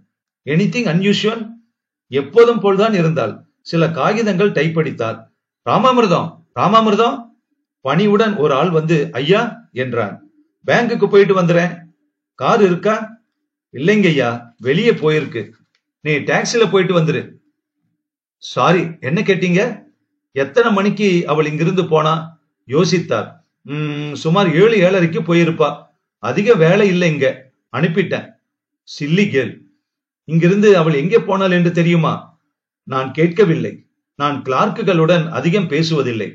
Anything unusual? எப்போதும் போல்தான் இருந்தாள். சில காகிதங்கள் டைப் அடித்தாள். ராமாமிர்தம், ராமாமிர்தம். பணியுடன் ஒரு ஆள் வந்து ஐயா என்றான். பேங்குக்கு போயிட்டு வந்துறேன். கார் இருக்கா? இல்லைங்க ஐயா, வெளியே போயிருக்கு. நீ டாக்ஸில போயிட்டு வந்துரு. சாரி, என்ன கேட்டீங்க? எத்தனை மணிக்கு அவள் இங்கிருந்து போனா? யோசித்தார். சுமார் 7-7:30 போயிருப்பா. அதிக வேலை இல்லை இங்க. அனுப்பிட்டேன். Silly girl. இங்கிருந்து அவள் எங்கே போனாள் என்று தெரியுமா? நான் கேட்கவில்லை. நான் கிளார்க்குகளுடன் அதிகம் பேசுவதில்லை.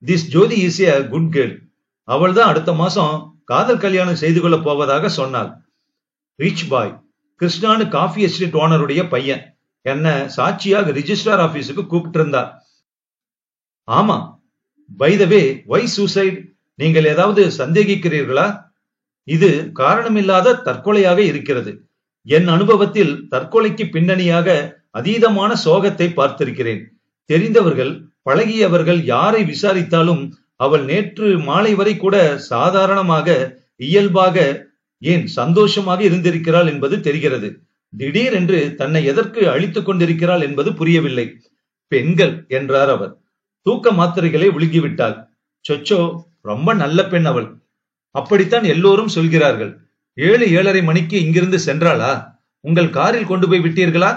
This Jothi is a good girl. அவள் தான் அடுத்த மாசம் காதல் கல்யாணம் செய்து கொள்ள போவதாக சொன்னாள். Rich boy. கிருஷ்ணானு காஃபி எஸ்டேட் ஓனருடைய பையன். என்ன சாட்சியாக ரிஜிஸ்ட்ரார் ஆபீஸுக்கு கூப்பிட்டு இருந்தார். ஆமா. By the way, why suicide? நீங்கள் ஏதாவது சந்தேகிக்கிறீர்களா? இது காரணமில்லாத தற்கொலையாக இருக்கிறது. என் அனுபவத்தில் தற்கொலைக்கு பின்னணியாக அதீதமான சோகத்தை பார்த்திருக்கிறேன். தெரிந்தவர்கள், பழகியவர்கள் யாரை விசாரித்தாலும் அவள் நேற்று மாலை வரை கூட சாதாரணமாக, இயல்பாக, ஏன் சந்தோஷமாக இருந்திருக்கிறாள் என்பது தெரிகிறது. திடீரென்று தன்னை எதற்கு அழித்துக் கொண்டிருக்கிறாள் என்பது புரியவில்லை. பெண்கள் என்றார் அவர். தூக்க மாத்திரைகளை விழுங்கிவிட்டாள். சொச்சோ, ரொம்ப நல்ல பெண் அவள். அப்படித்தான் எல்லோரும் சொல்கிறார்கள். 7:30 மணிக்கு இங்கிருந்து சென்றாளா? உங்கள் காரில் கொண்டு போய் விட்டீர்களா?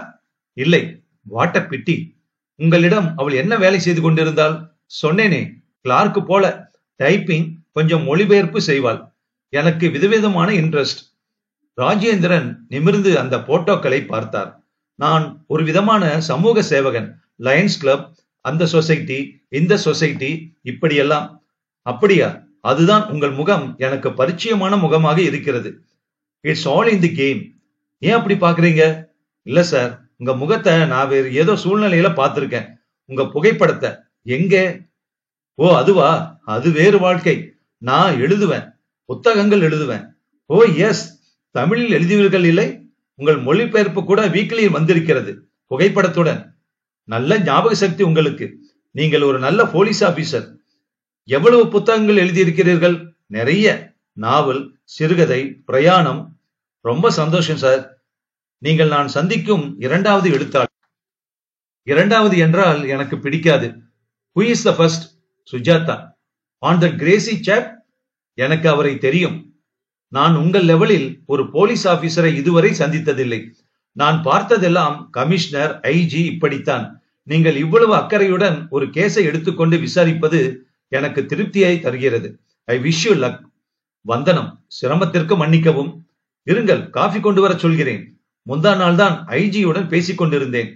இல்லை. வாட்ட பிட்டி. உங்களிடம் அவள் என்ன வேலை செய்து கொண்டிருந்தாள்? சொன்னேனே, கிளார்க் போல. டைப்பிங், கொஞ்சம் மொழிபெயர்ப்பு செய்வாள். எனக்கு விதவிதமான இன்ட்ரெஸ்ட். ராஜேந்திரன் நிமிர்ந்து அந்த போட்டோக்களை பார்த்தார். நான் ஒரு விதமான சமூக சேவகன். லயன்ஸ் கிளப், அந்த சொசைட்டி, இந்த சொசைட்டி, இப்படியெல்லாம். அப்படியா? அதுதான் உங்கள் முகம் எனக்கு பரிச்சயமான முகமாக இருக்கிறது. It's all in the game. ஏன் அப்படி பாக்குறீங்க? இல்ல சார், உங்க முகத்தை நான் வேறு ஏதோ சூழ்நிலையில பார்த்திருக்கேன். உங்க புகைப்படத்தை. எங்க? ஓ, அதுவா? அது வேறு வாழ்க்கை. நான் எழுதுவேன், புத்தகங்கள் எழுதுவேன். ஓ எஸ், தமிழில் எழுதியவர்கள் இல்லை? உங்கள் மொழிபெயர்ப்பு கூட வீக்லியில் வந்திருக்கிறது, புகைப்படத்துடன். நல்ல ஞாபக சக்தி உங்களுக்கு. நீங்கள் ஒரு நல்ல போலீஸ் ஆபீசர். எவ்வளவு புத்தகங்கள் எழுதியிருக்கிறீர்கள்? நிறைய. நாவல், சிறுகதை, பிரயாணம். ரொம்ப சந்தோஷம் சார். நீங்கள் நான் சந்திக்கும் 2வது எழுத்தாளர். 2வது என்றால் எனக்கு பிடிக்காது. Who is the first? Sujatha. On that Gracie chap? எனக்கு அவரை தெரியும். நான் உங்கள் லெவலில் ஒரு போலீஸ் ஆபீசரை இதுவரை சந்தித்ததில்லை. நான் பார்த்ததெல்லாம் கமிஷனர், ஐஜி, இப்படித்தான். நீங்கள் இவ்வளவு அக்கறையுடன் ஒரு கேஸை எடுத்துக்கொண்டு விசாரிப்பது எனக்கு திருப்தியை தருகிறது. I wish you luck. வந்தனம். சிரமத்திற்கு மன்னிக்கவும். இருங்கள், காஃபி கொண்டு வர சொல்கிறேன். முந்தா நாள் தான் ஐஜியுடன் பேசிக் கொண்டிருந்தேன்.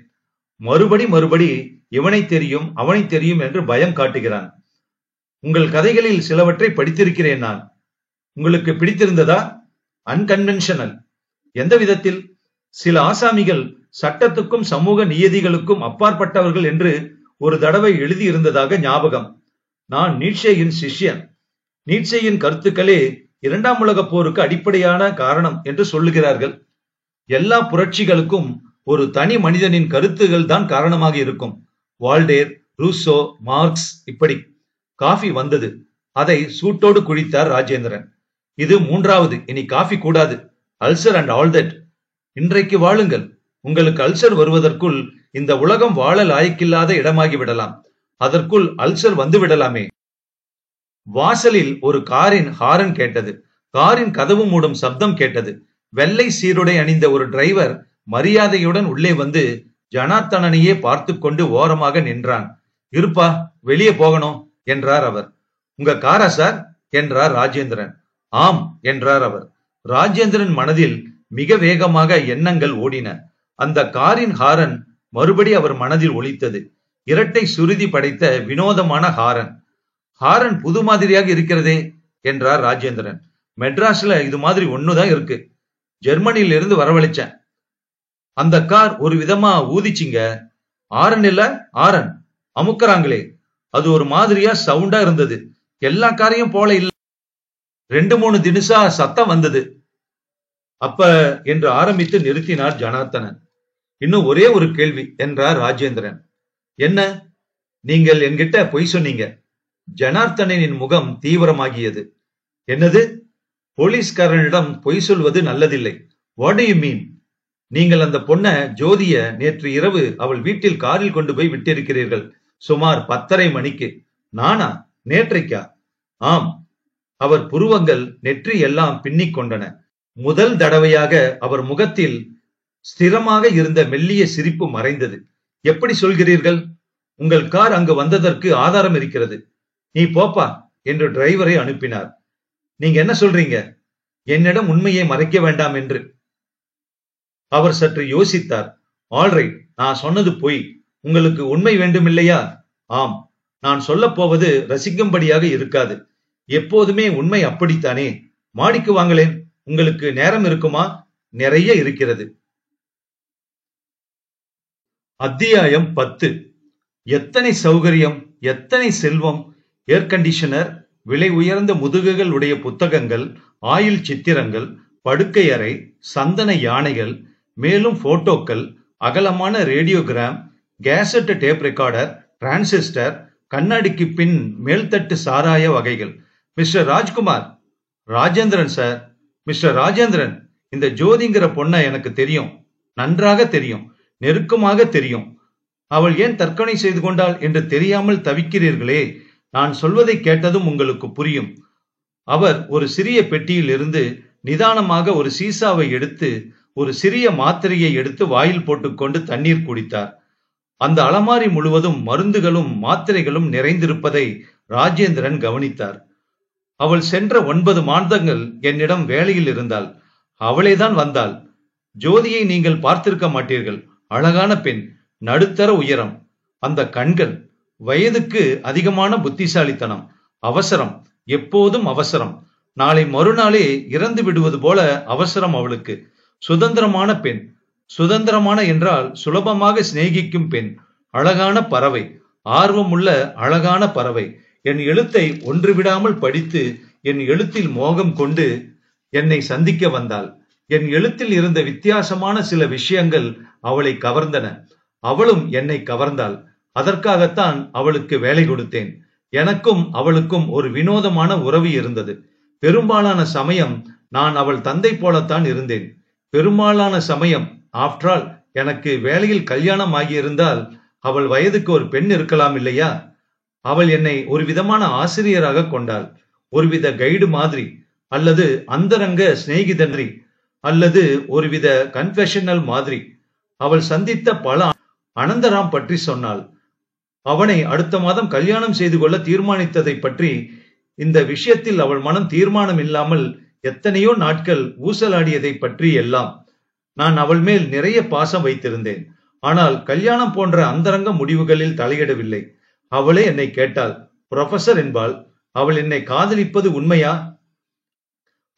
மறுபடி இவனை தெரியும், அவனை தெரியும் என்று பயம் காட்டுகிறான். உங்கள் கதைகளில் சிலவற்றை படித்திருக்கிறேன் நான். உங்களுக்கு பிடித்திருந்ததா? அன்கன்வென்ஷனல். எந்த விதத்தில்? சில ஆசாமிகள் சட்டத்துக்கும் சமூக நியதிகளுக்கும் அப்பாற்பட்டவர்கள் என்று ஒரு தடவை எழுதியிருந்ததாக ஞாபகம். நான் நீட்சேயின் சிஷ்யன். நீட்சேயின் கருத்துக்களே 2ஆம் உலகப் போருக்கு அடிப்படையான காரணம் என்று சொல்லுகிறார்கள். எல்லா புரட்சிகளுக்கும் ஒரு தனி மனிதனின் கருத்துகள் தான் காரணமாக இருக்கும். வால்டேர், ரூசோ, மார்க்ஸ், இப்படி. காஃபி வந்தது. அதை சூட்டோடு குடித்தார் ராஜேந்திரன். இது 3வது. இனி காஃபி கூடாது. Ulcer and all that. இன்றைக்கு வாழுங்கள். உங்களுக்கு அல்சர் வருவதற்குள் இந்த உலகம் வாழ லாயக்கில்லாத இடமாகி விடலாம். அதற்குள் அல்சர் வந்து விடலாமே. வாசலில் ஒரு காரின் ஹாரன் கேட்டது. காரின் கதவு மூடும் சப்தம் கேட்டது. வெள்ளை சீருடை அணிந்த ஒரு டிரைவர் மரியாதையுடன் உள்ளே வந்து ஜனார்த்தனனையே பார்த்து கொண்டு ஓரமாக நின்றான். இருப்பா, வெளியே போகணும் என்றார் அவர். உங்க காரா சார் என்றார் ராஜேந்திரன். ஆம் என்றார் அவர். ராஜேந்திரன் மனதில் மிக வேகமாக எண்ணங்கள் ஓடின. அந்த காரின் ஹாரன் மறுபடி அவர் மனதில் ஒலித்தது. இரட்டை சுருதி படைத்த வினோதமான ஹாரன். ஹாரன் புது மாதிரியாக இருக்கிறதே என்றார் ராஜேந்திரன். மெட்ராஸ்ல இது மாதிரி ஒண்ணுதான் இருக்கு. ஜெர்மனியில இருந்து வரவழைச்சேன். அந்த கார் ஒரு விதமா ஊதிச்சிங்க. ஆரன் இல்ல, ஆரன் அமுக்கறாங்களே, அது ஒரு மாதிரியா சவுண்டா இருந்தது. எல்லா காரையும் போல இல்ல. 2-3 தினசா சத்தம் வந்தது. அப்ப என்று ஆரம்பித்து நிறுத்தினார் ஜனார்த்தனன். இன்னும் ஒரே ஒரு கேள்வி என்றார் ராஜேந்திரன். என்ன? நீங்கள் என்கிட்ட பொய் சொன்னீங்க. ஜனார்த்தனின் முகம் தீவிரமாகியது. என்னது? போலீஸ்காரனிடம் பொய் சொல்வது நல்லதில்லை. What do you mean? நீங்கள் அந்த பொண்ண ஜோதிய நேற்று இரவு அவள் வீட்டில் காரில் கொண்டு போய் விட்டிருக்கிறீர்கள், சுமார் 10:30 மணிக்கு. நானா? நேற்றைக்கா? ஆம். அவர் புருவங்கள், நெற்றி எல்லாம் பின்னிக் கொண்டன. முதல் தடவையாக அவர் முகத்தில் ஸ்திரமாக இருந்த மெல்லிய சிரிப்பு மறைந்தது. எப்படி சொல்கிறீர்கள்? உங்கள் கார் அங்கு வந்ததற்கு ஆதாரம் இருக்கிறது. நீ போப்பா என்று டிரைவரை அனுப்பினார். நீங்க என்ன சொல்றீங்க? என்னிடம் உண்மையை மறைக்க வேண்டாம் என்று. அவர் சற்று யோசித்தார். ஆல்ரைட், நான் சொன்னது பொய். உங்களுக்கு உண்மை வேண்டும் இல்லையா? ஆம். நான் சொல்ல போவது ரசிக்கும்படியாக இருக்காது. எப்போதுமே உண்மை அப்படித்தானே. மாடிக்கு வாங்களேன். உங்களுக்கு நேரம் இருக்குமா? நிறைய இருக்கிறது. அத்தியாயம் 10. எத்தனை சௌகரியம், எத்தனை செல்வம்! ஏர் கண்டிஷனர், விலை உயர்ந்த முதுகுகள் உடைய புத்தகங்கள், ஆயில் சித்திரங்கள், படுக்கை அறை, சந்தன யானைகள், மேலும் போட்டோக்கள், அகலமான radiogram, cassette tape recorder, transistor, கண்ணாடிக்கு பின் மேல்தட்டு சாராய வகைகள். Mister Rajkumar. Rajendran sir. Mister Rajendran, இந்த ஜோதிங்கிற பொண்ண எனக்கு தெரியும். நன்றாக தெரியும், நெருக்கமாக தெரியும். அவள் ஏன் தற்கொலை செய்து கொண்டாள் என்று தெரியாமல் தவிக்கிறீர்களே. நான் சொல்வதை கேட்டதும் உங்களுக்கு புரியும். அவர் ஒரு சிறிய பெட்டியில் இருந்து நிதானமாக ஒரு சீசாவை எடுத்து ஒரு சிறிய மாத்திரையை எடுத்து வாயில் போட்டுக்கொண்டு தண்ணீர் குடித்தார். அந்த அலமாரி முழுவதும் மருந்துகளும் மாத்திரைகளும் நிறைந்திருப்பதை ராஜேந்திரன் கவனித்தார். அவள் சென்ற 9 மாதங்கள் என்னிடம் வேலையில் இருந்தாள். அவளேதான் வந்தாள். ஜோதியை நீங்கள் பார்த்திருக்க மாட்டீர்கள். அழகான பெண், நடுத்தர உயரம், அந்த கண்கள், வயதுக்கு அதிகமான புத்திசாலித்தனம், அவசரம், எப்போதும் அவசரம். நாளை மறுநாளே இறந்து விடுவது போல அவசரம் அவளுக்கு. சுதந்திரமான பெண். சுதந்திரமான என்றால் சுலபமாக சிநேகிக்கும் பெண். அழகான பறவை, ஆர்வமுள்ள அழகான பறவை. என் எழுத்தை ஒன்று விடாமல் படித்து என் எழுத்தில் மோகம் கொண்டு என்னை சந்திக்க வந்தாள். என் எழுத்தில் இருந்த வித்தியாசமான சில விஷயங்கள் அவளை கவர்ந்தன. அவளும் என்னை கவர்ந்தாள். அதற்காகத்தான் அவளுக்கு வேலை கொடுத்தேன். எனக்கும் அவளுக்கும் ஒரு வினோதமான உறவு இருந்தது. பெரும்பாலான சமயம் நான் அவள் தந்தை போலத்தான் இருந்தேன். பெரும்பாலான சமயம், ஆஃப்டர் ஆல், எனக்கு வேலையில் கல்யாணம் ஆகியிருந்தால் அவள் வயதுக்கு ஒரு பெண் இருக்கலாம் இல்லையா? அவள் என்னை ஒரு விதமான ஆசிரியராக கொண்டாள். ஒருவித கைடு மாதிரி, அல்லது அந்தரங்க சிநேகிதன்றி, அல்லது ஒருவித கன்ஃபெஷனல் மாதிரி. அவள் சந்தித்த பல அனந்தராம் பற்றி சொன்னாள். அவனை அடுத்த மாதம் கல்யாணம் செய்து கொள்ள தீர்மானித்ததை பற்றி. இந்த விஷயத்தில் அவள் மனம் தீர்மானம் இல்லாமல் எத்தனையோ நாட்கள் ஊசலாடியதை பற்றி எல்லாம். நான் அவள் மேல் நிறைய பாசம் வைத்திருந்தேன். ஆனால் கல்யாணம் போன்ற அந்தரங்க முடிவுகளில் தலையிடவில்லை. அவளே என்னை கேட்டாள். புரொஃபசர் என்பாள். அவள் என்னை காதலிப்பது உண்மையா?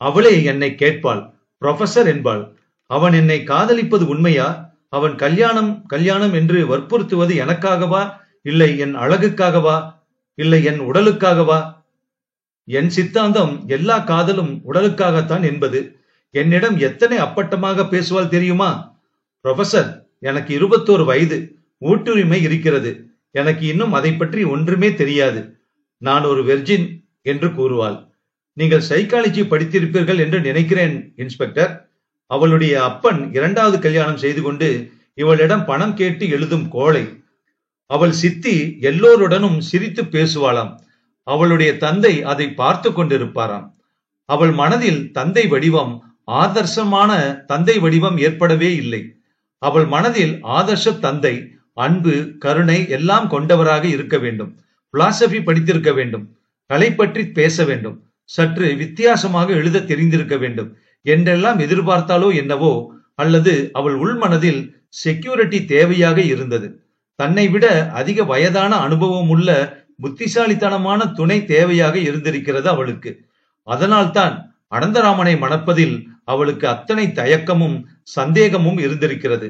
அவளே என்னை கேட்பாள். புரொஃபசர் என்பாள். அவன் என்னை காதலிப்பது உண்மையா? அவன் கல்யாணம் கல்யாணம் என்று வற்புறுத்துவது எனக்காகவா, இல்லை என் அழகுக்காகவா, இல்லை என் உடலுக்காகவா? என் சித்தாந்தம் எல்லா காதலும் உடலுக்காகத்தான் என்பது. என்னிடம் எத்தனை அப்பட்டமாக பேசுவாள் தெரியுமா? புரொஃபசர், எனக்கு 21 வயது, ஊட்டுரிமை இருக்கிறது. எனக்கு இன்னும் அதை பற்றி ஒன்றுமே தெரியாது. நான் ஒரு வெர்ஜின் என்று கூறுவாள். நீங்கள் சைக்காலஜி படித்திருப்பீர்கள் என்று நினைக்கிறேன் இன்ஸ்பெக்டர். அவளுடைய அப்பன் 2வது கல்யாணம் செய்து கொண்டு இவளிடம் பணம் கேட்டு எழுதும் கோழை. அவள் சித்தி எல்லோருடனும் சிரித்து பேசுவாளாம். அவளுடைய தந்தை அதை பார்த்து கொண்டிருப்பாராம். அவள் மனதில் தந்தை வடிவம், ஆதர்சமான தந்தை வடிவம் ஏற்படவே இல்லை. அவள் மனதில் ஆதர்ச தந்தை, அன்பு, கருணை எல்லாம் கொண்டவராக இருக்க வேண்டும். பிலாசபி படித்திருக்க வேண்டும். கலை பற்றி பேச வேண்டும். சற்று வித்தியாசமாக எழுத தெரிந்திருக்க வேண்டும் என்றெல்லாம் எதிர்பார்த்தாலோ என்னவோ, அல்லது அவள் உள்மனதில் செக்யூரிட்டி தேவையாக இருந்தது. தன்னை விட அதிக வயதான அனுபவம் உள்ள புத்திசாலித்தனமான துணை தேவையாக இருந்திருக்கிறது அவளுக்கு. அதனால்தான் அனந்தராமனை மணப்பதில் அவளுக்கு அத்தனை தயக்கமும் சந்தேகமும் இருந்திருக்கிறது.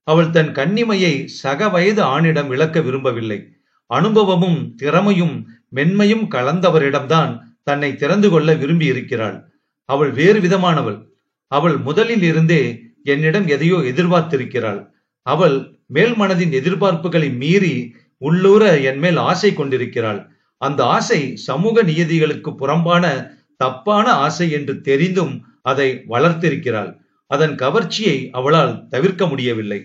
அவள் தன் கன்னிமையை சக வயது ஆணிடம் இழக்க விரும்பவில்லை. அனுபவமும் திறமையும் மென்மையும் கலந்தவரிடம்தான் தன்னை திறந்து கொள்ள விரும்பி இருக்கிறாள். அவள் வேறு விதமானவள். அவள் முதலில் இருந்தே என்னிடம் எதையோ எதிர்பார்த்திருக்கிறாள். அவள் மேல் மனதின் எதிர்பார்ப்புகளை மீறி உள்ளூர என் மேல் ஆசை கொண்டிருக்கிறாள். அந்த ஆசை சமூக நியதிகளுக்கு புறம்பான தப்பான ஆசை என்று தெரிந்தும் அதை வளர்த்திருக்கிறாள். அதன் கவர்ச்சியை அவளால் தவிர்க்க முடியவில்லை.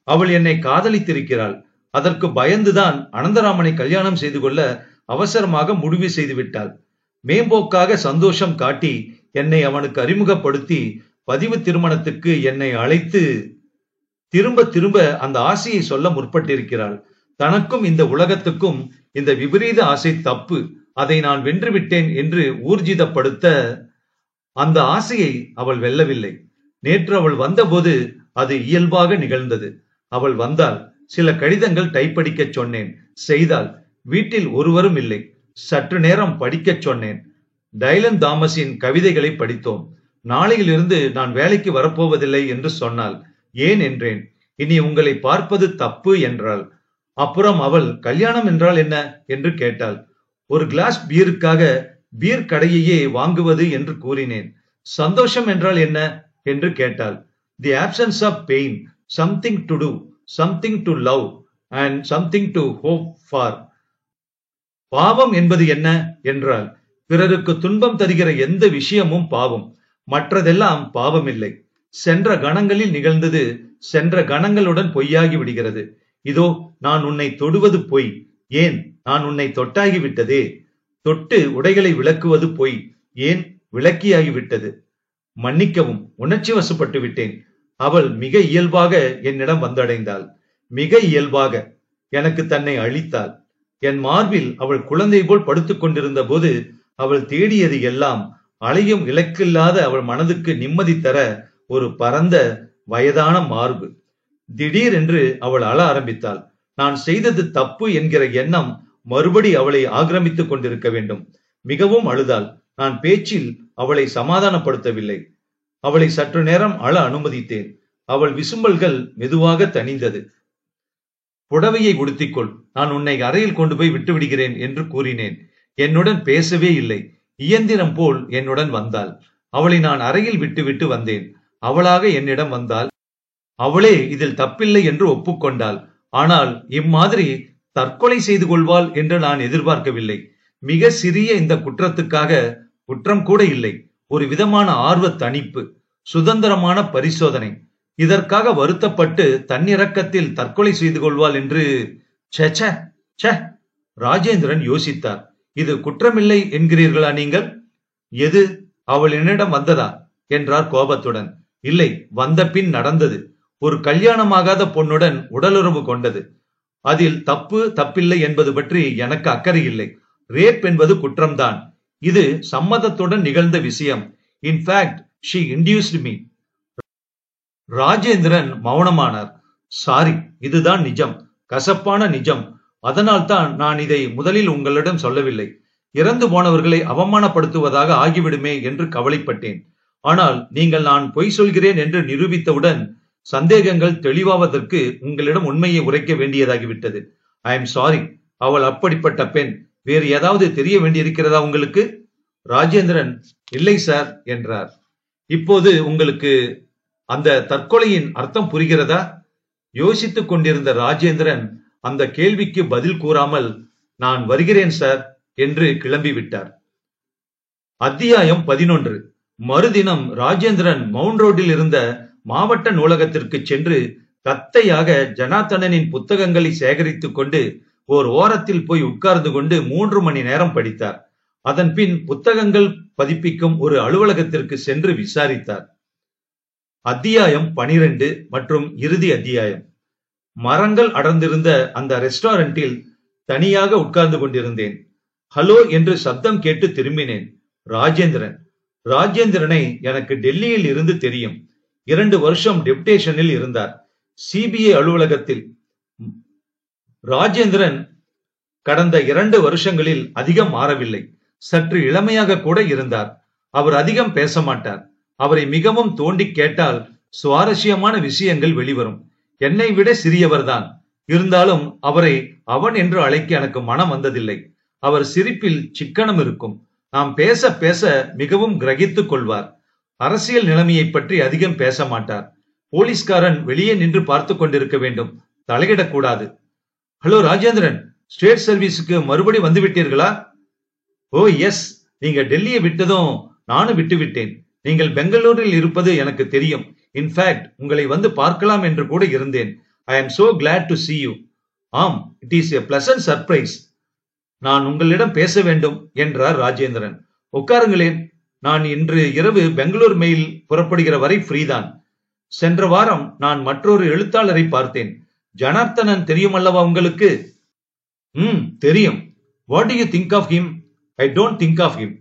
அவள் என்னை காதலித்திருக்கிறாள். அதற்கு பயந்துதான் அனந்தராமனை கல்யாணம் செய்து கொள்ள அவசரமாக முடிவு செய்து விட்டாள். மேம்போக்காக சந்தோஷம் காட்டி என்னை அவனுக்கு அறிமுகப்படுத்தி பதிவு திருமணத்துக்கு என்னை அழைத்து திரும்ப திரும்ப அந்த ஆசையை சொல்ல முற்பட்டிருக்கிறாள். தனக்கும் இந்த உலகத்துக்கும் இந்த விபரீத ஆசை தப்பு, அதை நான் வென்றுவிட்டேன் என்று ஊர்ஜிதப்படுத்த அந்த ஆசையை அவள் வெல்லவில்லை. நேற்று அவள் வந்தபோது அது இயல்பாக நிகழ்ந்தது. அவள் வந்தாள். சில கடிதங்கள் டைப்படிக்க சொன்னேன். செய்தாள். வீட்டில் ஒருவரும் இல்லை. சற்று நேரம் படிக்கச் சொன்னேன். டைலன் தாமஸின் கவிதைகளை படித்தோம். நாளையிலிருந்து நான் வேலைக்கு வரப்போவதில்லை என்று சொன்னாள். ஏன் என்றேன். இனி உங்களை பார்ப்பது தப்பு என்றாள். அப்புறம் அவள் கல்யாணம் என்றால் என்ன என்று கேட்டாள். ஒரு கிளாஸ் பீருக்காக பீர் கடையையே வாங்குவது என்று கூறினேன். சந்தோஷம் என்றால் என்ன என்று கேட்டாள். The absence of pain, something to do, something to love and something to hope for. பாவம் என்பது என்ன என்றால், பிறருக்கு துன்பம் தருகிற எந்த விஷயமும் பாவம், மற்றதெல்லாம் பாவமில்லை. சென்ற கணங்களில் நிகழ்ந்தது சென்ற கணங்களுடன் பொய்யாகி விடுகிறது. இதோ நான் உன்னை தொடுவது பொய், ஏன் நான் உன்னை தொட்டாகி விட்டதே. தொட்டு உடைகளை விளக்குவது பொய், ஏன் விளக்கியாகி விட்டது. மன்னிக்கவும், உணர்ச்சி வசப்பட்டு விட்டேன். அவள் மிக இயல்பாக என்னிடம் வந்தடைந்தாள். மிக இயல்பாக எனக்கு தன்னை அளித்தாள். என் மார்பில் அவள் குழந்தை போல் படுத்துக் கொண்டிருந்த போது அவள் தேடியது எல்லாம் அலையும் இலக்கில்லாத அவள் மனதுக்கு நிம்மதி தர ஒரு பரந்த வயதான மார்பு. திடீரென்று அவள் அழ ஆரம்பித்தாள். நான் செய்தது தப்பு என்கிற எண்ணம் மறுபடி அவளை ஆக்கிரமித்துக் கொண்டிருக்க வேண்டும். மிகவும் அழுதாள். நான் பேச்சில் அவளை சமாதானப்படுத்தவில்லை. அவளை சற்று நேரம் அழ அனுமதித்தேன். அவள் விசும்பல்கள் மெதுவாக தணிந்தது. புடவையை உடுத்திக்கொள், நான் உன்னை அறையில் கொண்டு போய் விட்டு விடுகிறேன் என்று கூறினேன். என்னுடன் பேசவே இல்லை. இயந்திரம் போல் என்னுடன் வந்தாள். அவளை நான் அறையில் விட்டு வந்தேன். அவளாக என்னிடம் வந்தாள். அவளே இதில் தப்பில்லை என்று ஒப்புக்கொண்டாள். ஆனால் இம்மாதிரி தற்கொலை செய்து கொள்வாள் என்று நான் எதிர்பார்க்கவில்லை. மிக சிறிய இந்த குற்றத்துக்காக, குற்றம் கூட இல்லை, ஒரு விதமான ஆர்வ தணிப்பு, சுதந்திரமான பரிசோதனை, இதற்காக வருத்தப்பட்டு தன்னிறக்கத்தில் தற்கொலை செய்து கொள்வாள் என்று ராஜேந்திரன் யோசித்தார். இது குற்றமில்லை என்கிறீர்களா நீங்கள்? எது? அவள் என்னிடம் வந்ததா என்றார் கோபத்துடன். இல்லை, வந்த பின் நடந்தது. ஒரு கல்யாணமாகாத பொண்ணுடன் உடலுறவு கொண்டது. அதில் தப்பில்லை என்பது பற்றி எனக்கு அக்கறை இல்லை. ரேப் என்பது குற்றம்தான். இது சம்மதத்துடன் நிகழ்ந்த விஷயம். In fact she induced me. Rajendran மௌனமானார். சாரி, இதுதான் நிஜம், கசப்பான நிஜம். அதனால்தான் நான் இதை முதலில் உங்களிடம் சொல்லவில்லை. இறந்து போனவர்களை அவமானப்படுத்துவதாக ஆகிவிடுமே என்று கவலைப்பட்டேன். ஆனால் நீங்கள் நான் பொய் சொல்கிறேன் என்று நிரூபித்தவுடன் சந்தேகங்கள் தெளிவாவதற்கு உங்களிடம் உண்மையை உரைக்க வேண்டியதாகிவிட்டது. I am sorry. அவள் அப்படிப்பட்ட பெண். வேறு ஏதாவது தெரிய வேண்டியிருக்கிறதா உங்களுக்கு? ராஜேந்திரன் இல்லை சார் என்றார். இப்போது உங்களுக்கு அந்த தற்கொலையின் அர்த்தம் புரிகிறதா? யோசித்துக் கொண்டிருந்த ராஜேந்திரன் அந்த கேள்விக்கு பதில் கூறாமல் நான் வருகிறேன் சார் என்று கிளம்பிவிட்டார். அத்தியாயம் 11. மறுதினம் ராஜேந்திரன் மவுண்ட் ரோட்டில் இருந்த மாவட்ட நூலகத்திற்கு சென்று கத்தையாக ஜனார்த்தனனின் புத்தகங்களை சேகரித்துக் கொண்டு ஓர் ஓரத்தில் போய் உட்கார்ந்து கொண்டு 3 மணி நேரம் படித்தார். அதன் பின் புத்தகங்கள் பதிப்பிக்கும் ஒரு அலுவலகத்திற்கு சென்று விசாரித்தார். அத்தியாயம் 12 மற்றும் இறுதி அத்தியாயம். மரங்கள் அடர்ந்திருந்த அந்த ரெஸ்டாரண்டில் தனியாக உட்கார்ந்து கொண்டிருந்தேன். ஹலோ என்று சப்தம் கேட்டு திரும்பினேன். ராஜேந்திரனை எனக்கு டெல்லியில் இருந்து தெரியும். 2 வருஷம் டெப்டேஷனில் இருந்தார், சிபிஐ அலுவலகத்தில். ராஜேந்திரன் கடந்த 2 வருஷங்களில் அதிகம் மாறவில்லை. சற்று இளமையாக கூட இருந்தார். அவர் அதிகம் பேச மாட்டார். அவரை மிகவும் தோண்டி கேட்டால் சுவாரஸ்யமான விஷயங்கள் வெளிவரும். என்னை விட சிறியவர்தான். இருந்தாலும் அவரை அவன் என்று அழைக்க எனக்கு மனம் வந்ததில்லை. அவர் சிரிப்பில் சிக்கனம் இருக்கும். நாம் பேச பேச மிகவும் கிரகித்துக் கொள்வார். அரசியல் நிலைமையை பற்றி அதிகம் பேச மாட்டார். போலீஸ்காரன் வெளியே நின்று பார்த்து கொண்டிருக்க வேண்டும், தலையிடக்கூடாது. ஹலோ ராஜேந்திரன், ஸ்டேட் சர்வீஸுக்கு மறுபடி வந்து விட்டீர்களா? ஓ எஸ், நீங்க டெல்லியை விட்டதும் நானும் விட்டு விட்டேன். நீங்கள் பெங்களூரில் இருப்பது எனக்கு தெரியும். இன்ஃபேக்ட் உங்களை வந்து பார்க்கலாம் என்று கூட இருந்தேன். I am so glad to see you. ஆம், it is a pleasant surprise. நான் உங்களிடம் பேச வேண்டும் என்றார் ராஜேந்திரன். உட்காருங்களேன். நான் இன்று இரவு பெங்களூர் மெயில் புறப்படுகிற வரை ஃப்ரீதான். சென்ற வாரம் நான் மற்றொரு எழுத்தாளரை பார்த்தேன். ஜனார்த்தனன் தெரியுமல்லவா உங்களுக்கு? தெரியும். What do you think of him? I don't think of him.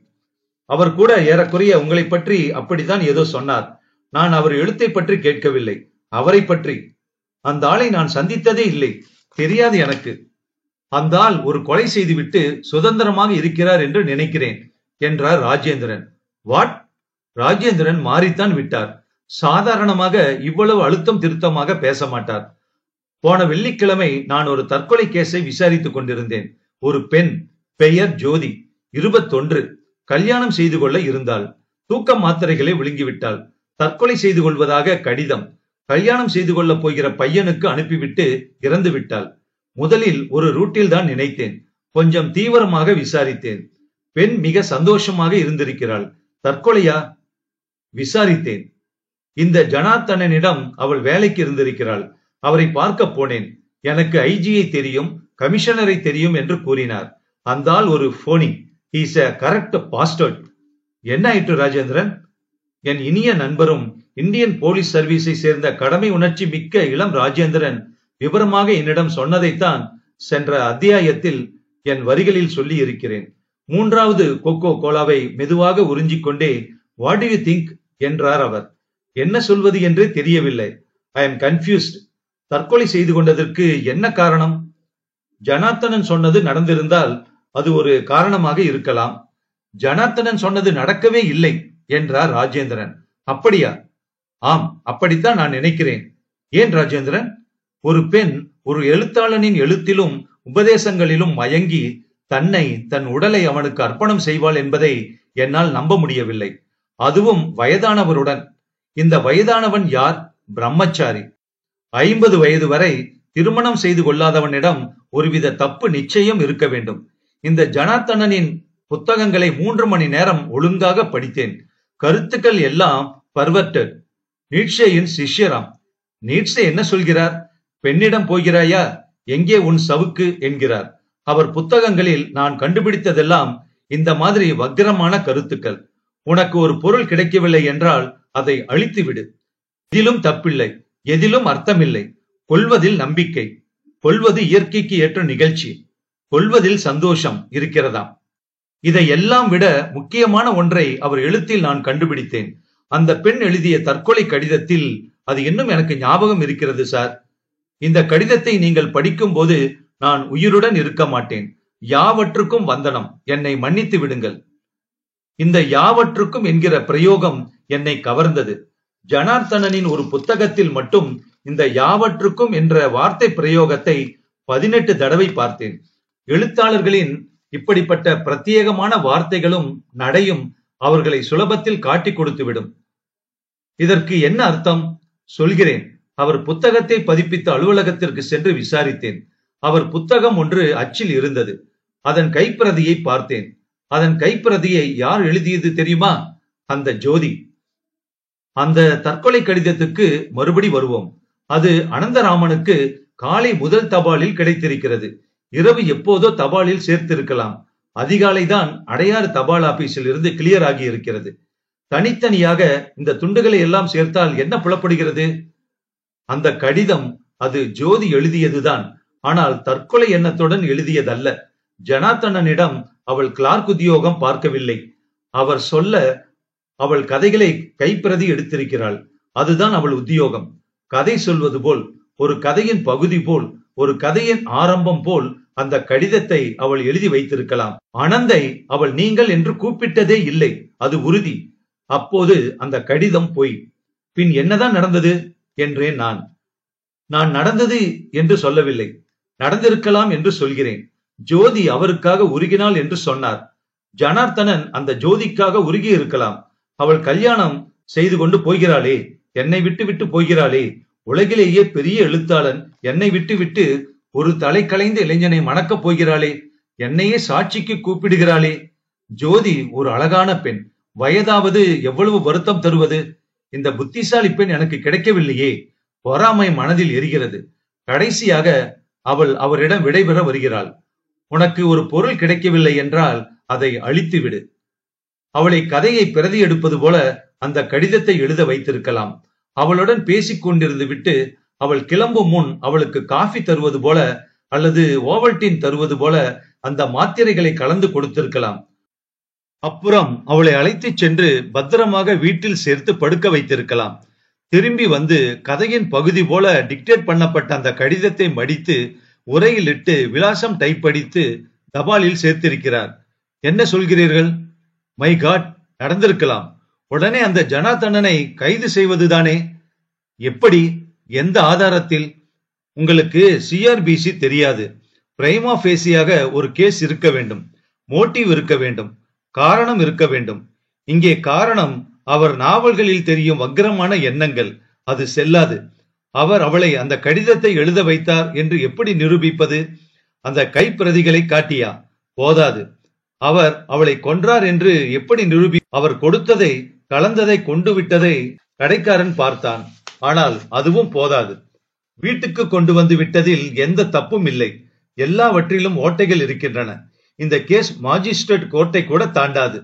அவர் கூட ஏறக்குறைய உங்களை பற்றி அப்படித்தான் ஏதோ சொன்னார். நான் அவர் எழுத்தை பற்றி கேட்கவில்லை, அவரை பற்றி. அந்த ஆளை நான் சந்தித்ததே இல்லை, தெரியாது எனக்கு. அந்த ஆள் ஒரு கொலை செய்துவிட்டு சுதந்திரமாக இருக்கிறார் என்று நினைக்கிறேன் என்றார் ராஜேந்திரன். வாட்? ராஜேந்திரன் மாறித்தான் விட்டார். சாதாரணமாக இவ்வளவு அழுத்தம் திருத்தமாக பேச மாட்டார். போன வெள்ளிக்கிழமை நான் ஒரு தற்கொலை கேஸை விசாரித்துக் கொண்டிருந்தேன். ஒரு பெண், பெயர் ஜோதி, 21, கல்யாணம் செய்து கொள்ள இருந்தாள். தூக்க மாத்திரைகளை விழுங்கிவிட்டாள். தற்கொலை செய்து கொள்வதாக கடிதம் கல்யாணம் செய்து கொள்ள போகிற பையனுக்கு அனுப்பிவிட்டு இறந்து விட்டாள். முதலில் ஒரு ரூட்டில் தான் நினைத்தேன். கொஞ்சம் தீவிரமாக விசாரித்தேன். பெண் மிக சந்தோஷமாக இருந்திருக்கிறாள். தற்கொலையா? விசாரித்தேன். இந்த ஜனார்த்தனனிடம் அவள் வேலைக்கு இருந்திருக்கிறாள். அவரை பார்க்க போனேன். எனக்கு ஐஜியை தெரியும், கமிஷனரை தெரியும் என்று கூறினார். அந்த ஆள் ஒரு phoney. He's a correct bastard. என்ன ஆயிற்று ராஜேந்திரன்? என் இனிய நண்பரும் இந்தியன் போலீஸ் சர்வீஸை சேர்ந்த கடமை உணர்ச்சி மிக்க இளம் ராஜேந்திரன் விவரமாக என்னிடம் சொன்னதைத்தான் சென்ற அத்தியாயத்தில் என் வரிகளில் சொல்லி இருக்கிறேன். மூன்றாவது கோகோ கோலாவை மெதுவாக உறிஞ்சிக்கொண்டே வாட் டு யூ திங்க் என்றார் அவர். என்ன சொல்வது என்றே தெரியவில்லை. I am confused. தற்கொலை செய்து கொண்டதற்கு என்ன காரணம்? ஜனார்த்தனன் சொன்னது நடந்திருந்தால் அது ஒரு காரணமாக இருக்கலாம். ஜனார்த்தனன் சொன்னது நடக்கவே இல்லை என்றார் ராஜேந்திரன். அப்படியா? ஆம், அப்படித்தான் நான் நினைக்கிறேன். ஏன் ராஜேந்திரன்? ஒரு பெண் ஒரு எழுத்தாளனின் எழுத்திலும் உபதேசங்களிலும் மயங்கி தன்னை, தன் உடலை அவனுக்கு அர்ப்பணம் செய்வாள் என்பதை என்னால் நம்ப முடியவில்லை. அதுவும் வயதானவருடன். இந்த வயதானவன் யார்? பிரம்மச்சாரி. 50 வயது வரை திருமணம் செய்து கொள்ளாதவனிடம் ஒருவித தப்பு நிச்சயம் இருக்க வேண்டும். இந்த ஜனார்த்தனனின் புத்தகங்களை 3 மணி நேரம் ஒழுங்காக படித்தேன். கருத்துக்கள் எல்லாம் பர்வர்டட். நீட்சேயின் சிஷ்யராம். நீட்சே என்ன சொல்கிறார்? பெண்ணிடம் போகிறாயா, எங்கே உன் சவுக்கு என்கிறார். அவர் புத்தகங்களில் நான் கண்டுபிடித்ததெல்லாம் இந்த மாதிரி வக்கிரமான கருத்துக்கள். உனக்கு ஒரு பொருள் கிடைக்கவில்லை என்றால் அதை அழித்துவிடு. எதிலும் தப்பில்லை, எதிலும் அர்த்தமில்லை. கொள்வதில் நம்பிக்கை, கொள்வது இயற்கைக்கு ஏற்ற நிகழ்ச்சி, கொள்வதில் சந்தோஷம் இருக்கிறதாம். இதை எல்லாம் விட முக்கியமான ஒன்றை அவர் எழுத்தில் நான் கண்டுபிடித்தேன். அந்த பெண் எழுதிய தற்கொலை கடிதத்தில் அது இன்னும் எனக்கு ஞாபகம் இருக்கிறது சார். இந்த கடிதத்தை நீங்கள் படிக்கும் போது நான் உயிருடன் இருக்க மாட்டேன். யாவற்றுக்கும் வந்தனம், என்னை மன்னித்து விடுங்கள். இந்த யாவற்றுக்கும் என்கிற பிரயோகம் என்னை கவர்ந்தது. ஜனார்த்தனனின் ஒரு புத்தகத்தில் மட்டும் இந்த யாவற்றுக்கும் என்ற வார்த்தை பிரயோகத்தை 18 தடவை பார்த்தேன். எழுத்தாளர்களின் இப்படிப்பட்ட பிரத்யேகமான வார்த்தைகளும் நடையும் அவர்களை சுலபத்தில் காட்டி கொடுத்துவிடும். இதற்கு என்ன அர்த்தம்? சொல்கிறேன். அவர் புத்தகத்தை பதிப்பித்த அலுவலகத்திற்கு சென்று விசாரித்தேன். அவர் புத்தகம் ஒன்று அச்சில் இருந்தது. அதன் கைப்பிரதியை பார்த்தேன். அதன் கைப்பிரதியை யார் எழுதியது தெரியுமா? அந்த ஜோதி. அந்த தற்கொலை கடிதத்துக்கு மறுபடி வருவோம். அது அனந்தராமனுக்கு காலை முதல் தபாலில் கிடைத்திருக்கிறது. இரவு எப்போதோ தபாலில் சேர்த்திருக்கலாம். அதிகாலை தான் அடையாறு தபால் ஆபீஸில் இருந்து கிளியர் ஆகி இருக்கிறது. தனித்தனியாக இந்த துண்டுகளை எல்லாம் சேர்த்தால் என்ன புலப்படுகிறது? அந்த கடிதம் அது ஜோதி எழுதியதுதான். ஆனால் தற்கொலை எண்ணத்துடன் எழுதியதல்ல. ஜனார்த்தனனிடம் அவள் கிளார்க் உத்தியோகம் பார்க்கவில்லை. அவர் சொல்ல அவள் கதைகளை கைப்பிரதி எடுத்திருக்கிறாள். அதுதான் அவள் உத்தியோகம். கதை சொல்வது போல், ஒரு கதையின் பகுதி போல், ஒரு கதையின் ஆரம்பம் போல் அந்த கடிதத்தை அவள் எழுதி வைத்திருக்கலாம். அனந்தை அவள் நீங்கள் என்று கூப்பிட்டதே இல்லை, அது உறுதி. அப்போது அந்த கடிதம் பொய். பின் என்னதான் நடந்தது என்றேன் நான். நான் நடந்தது என்று சொல்லவில்லை, நடந்திருக்கலாம் என்று சொல்கிறேன். ஜோதி அவருக்காக உருகினாள் என்று சொன்னார். ஜனார்த்தனன் அந்த ஜோதிக்காக உருகி இருக்கலாம். அவள் கல்யாணம் செய்து கொண்டு போகிறாளே, என்னை விட்டு விட்டு போகிறாளே. உலகிலேயே பெரிய எழுத்தாளன் என்னை விட்டு விட்டு ஒரு தலை கலைந்த இளைஞனை மணக்கப் போகிறாளே. என்னையே சாட்சிக்கு கூப்பிடுகிறாளே. ஜோதி ஒரு அழகான பெண். வயதாவது எவ்வளவு வருத்தம் தருவது. இந்த புத்திசாலி பெண் எனக்கு கிடைக்கவில்லையே. பொறாமை மனதில் எரிகிறது. கடைசியாக அவள் அவரிடம் விடைபெற வருகிறாள். உனக்கு ஒரு பொருள் கிடைக்கவில்லை என்றால் அதை அழித்து விடு. அவளை கதையை பிரதி எடுப்பது போல அந்த கடிதத்தை எழுத வைத்திருக்கலாம். அவளுடன் பேசிக் கொண்டிருந்து விட்டு அவள் கிளம்பும் முன் அவளுக்கு காஃபி தருவது போல அல்லது ஓவல்டீன் தருவது போல அந்த மாத்திரைகளை கலந்து கொடுத்திருக்கலாம். அப்புறம் அவளை அழைத்து சென்று பத்திரமாக வீட்டில் சேர்த்து படுக்க வைத்திருக்கலாம். திரும்பி வந்து கதையின் பகுதி போல டிக்டேட் பண்ணப்பட்ட அந்த கடிதத்தை மடித்து உரையில் இட்டு விலாசம் டைப் அடித்து தபாலில் சேர்த்திருக்கிறார். என்ன சொல்கிறீர்கள்? மை காட், நடந்திருக்கலாம். உடனே அந்த ஜனார்த்தனனை கைது செய்வதுதானே. எப்படி? எந்த ஆதாரத்தில்? உங்களுக்கு சிஆர்பிசி தெரியாது. பிரைமா ஃபேசியாக ஒரு கேஸ் இருக்க வேண்டும், மோட்டிவ் இருக்க வேண்டும், காரணம் இருக்க வேண்டும். இங்கே காரணம் அவர் நாவல்களில் தெரியும் வக்கிரமான எண்ணங்கள். அது செல்லாது. அவர் அவளை அந்த கடிதத்தை எழுத வைத்தார் என்று எப்படி நிரூபிப்பது? அந்த கைப்பிரதிகளை காட்டியா? போதாது. அவர் அவளை கொன்றார் என்று எப்படி நிரூபி? அவர் கொடுத்ததை கலந்ததை கொண்டு விட்டதை கடைக்காரன் பார்த்தான். ஆனால் அதுவும் போதாது. வீட்டுக்கு கொண்டு வந்து விட்டதில் எந்த தப்பும் இல்லை. எல்லாவற்றிலும் ஓட்டைகள் இருக்கின்றன. இந்த கேஸ் மாஜிஸ்ட்ரேட் கோர்ட்டை கூட தாண்டாது.